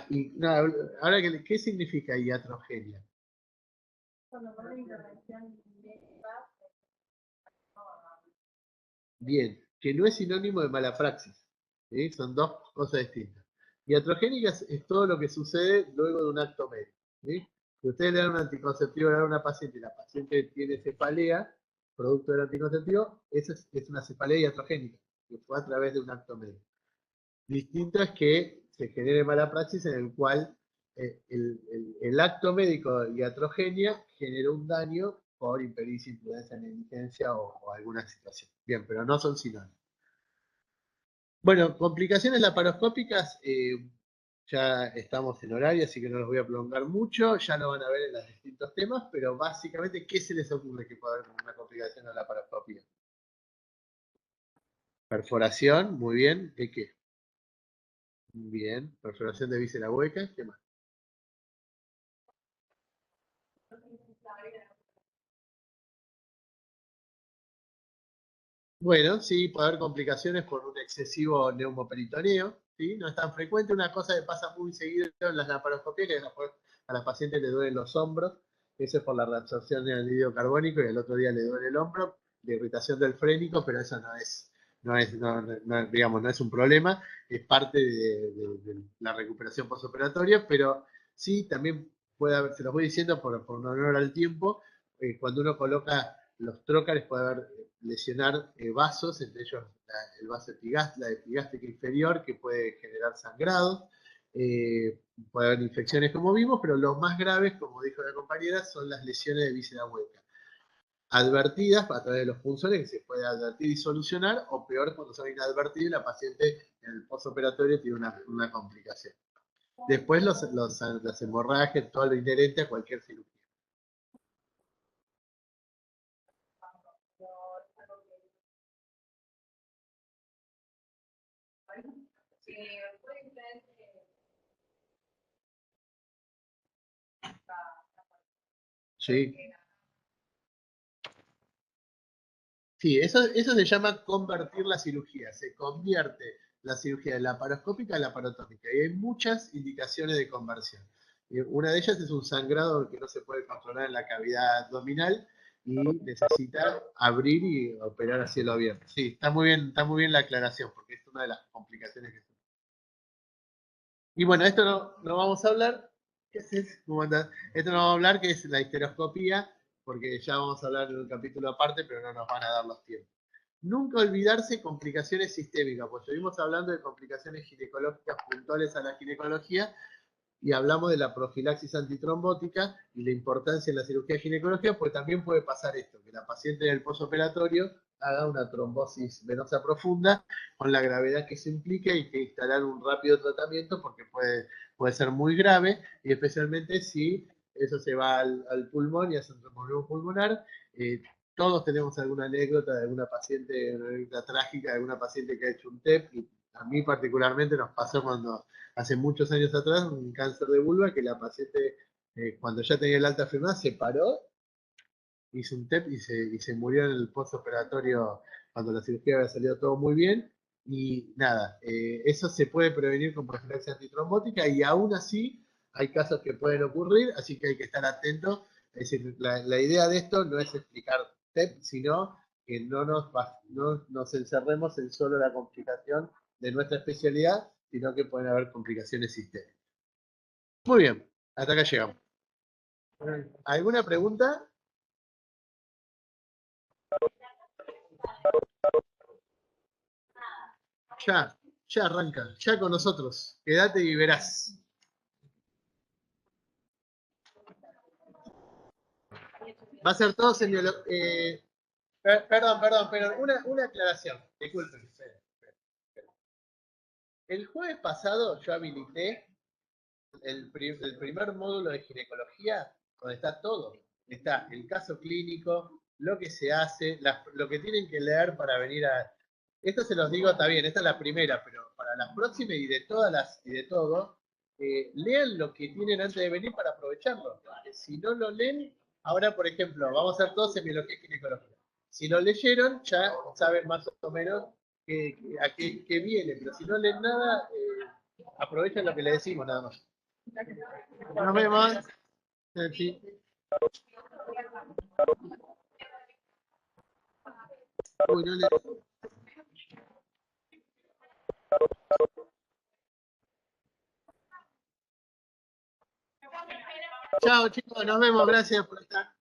Y ahora, ¿qué significa iatrogenia? Bien, que no es sinónimo de mala praxis, ¿sí? Son dos cosas distintas. Iatrogénica es todo lo que sucede luego de un acto médico, ¿sí? Si ustedes le dan un anticonceptivo a una paciente y la paciente tiene cefalea, producto del anticonceptivo, esa es una cefalea iatrogénica, que fue a través de un acto médico. Distinto es que se genere mala praxis en el cual el acto médico iatrogenia generó un daño por impericia, imprudencia, negligencia o alguna situación. Bien, pero no son sinónimos. Bueno, complicaciones laparoscópicas, ya estamos en horario, así que no los voy a prolongar mucho, ya lo van a ver en los distintos temas, pero básicamente, ¿qué se les ocurre que puede haber una complicación en la laparoscopia? Perforación, muy bien, ¿de qué? Bien, perforación de víscera hueca, ¿qué más? Bueno, sí, puede haber complicaciones por un excesivo neumoperitoneo, ¿sí? No es tan frecuente. Una cosa que pasa muy seguido en las laparoscopías, que a las pacientes le duelen los hombros, eso es por la reabsorción del anhídrido carbónico y el otro día le duele el hombro, de irritación del frénico, pero eso digamos, no es un problema, es parte de la recuperación postoperatoria, pero sí, también puede haber, se los voy diciendo por no honor al tiempo, cuando uno coloca los trócares puede haber lesionar vasos, entre ellos el vaso la epigástica inferior, que puede generar sangrado. Puede haber infecciones como vimos, pero los más graves, como dijo la compañera, son las lesiones de víscera hueca. Advertidas a través de los punzones, que se puede advertir y solucionar, o peor, cuando son inadvertidas y la paciente en el postoperatorio tiene una complicación. Después las hemorragias, todo lo inherente a cualquier cirugía. Sí. Sí, eso se llama convertir la cirugía. Se convierte la cirugía de laparoscópica a laparotómica. Y hay muchas indicaciones de conversión. Una de ellas es un sangrado que no se puede controlar en la cavidad abdominal y necesita abrir y operar a cielo abierto. Sí, está muy bien la aclaración, porque es una de las complicaciones que se... Y bueno, esto no vamos a hablar. ¿Qué haces? ¿Cómo andás? Esto no vamos a hablar, que es la histeroscopía, porque ya vamos a hablar en un capítulo aparte, pero no nos van a dar los tiempos. Nunca olvidarse complicaciones sistémicas, porque estuvimos hablando de complicaciones ginecológicas puntuales a la ginecología, y hablamos de la profilaxis antitrombótica y la importancia en la cirugía ginecológica, pues también puede pasar esto, que la paciente en el posoperatorio haga una trombosis venosa profunda con la gravedad que se implica y que instalar un rápido tratamiento porque puede ser muy grave y especialmente si eso se va al pulmón y hace un tromboembolismo pulmonar. Todos tenemos alguna anécdota de alguna paciente, una anécdota trágica de alguna paciente que ha hecho un TEP, y a mí particularmente nos pasó cuando hace muchos años atrás, un cáncer de vulva, que la paciente, cuando ya tenía el alta enfermedad, se paró, hizo un TEP y se murió en el postoperatorio cuando la cirugía había salido todo muy bien. Y nada, eso se puede prevenir con profilaxis antitrombótica y aún así hay casos que pueden ocurrir, así que hay que estar atentos. Es decir, la idea de esto no es explicar TEP, sino que no nos encerremos en solo la complicación de nuestra especialidad, sino que pueden haber complicaciones sistémicas. Muy bien, hasta acá llegamos. ¿Alguna pregunta? Ya arranca, ya con nosotros. Quédate y verás. Va a ser todo semiología. Perdón, una aclaración. Disculpen. El jueves pasado yo habilité el primer módulo de ginecología, donde está todo. Está el caso clínico, lo que se hace, lo que tienen que leer para venir a... Esto se los digo, está bien, esta es la primera, pero para las próximas y de todas y de todo, lean lo que tienen antes de venir para aprovecharlo. Si no lo leen, ahora por ejemplo, vamos a hacer todo semiología y ginecología. Si lo leyeron, ya saben más o menos a qué viene, pero si no leen nada, aprovechen lo que le decimos nada más. Nos vemos. Sí. Uy, no le... Chao, chicos, nos vemos. Gracias por estar.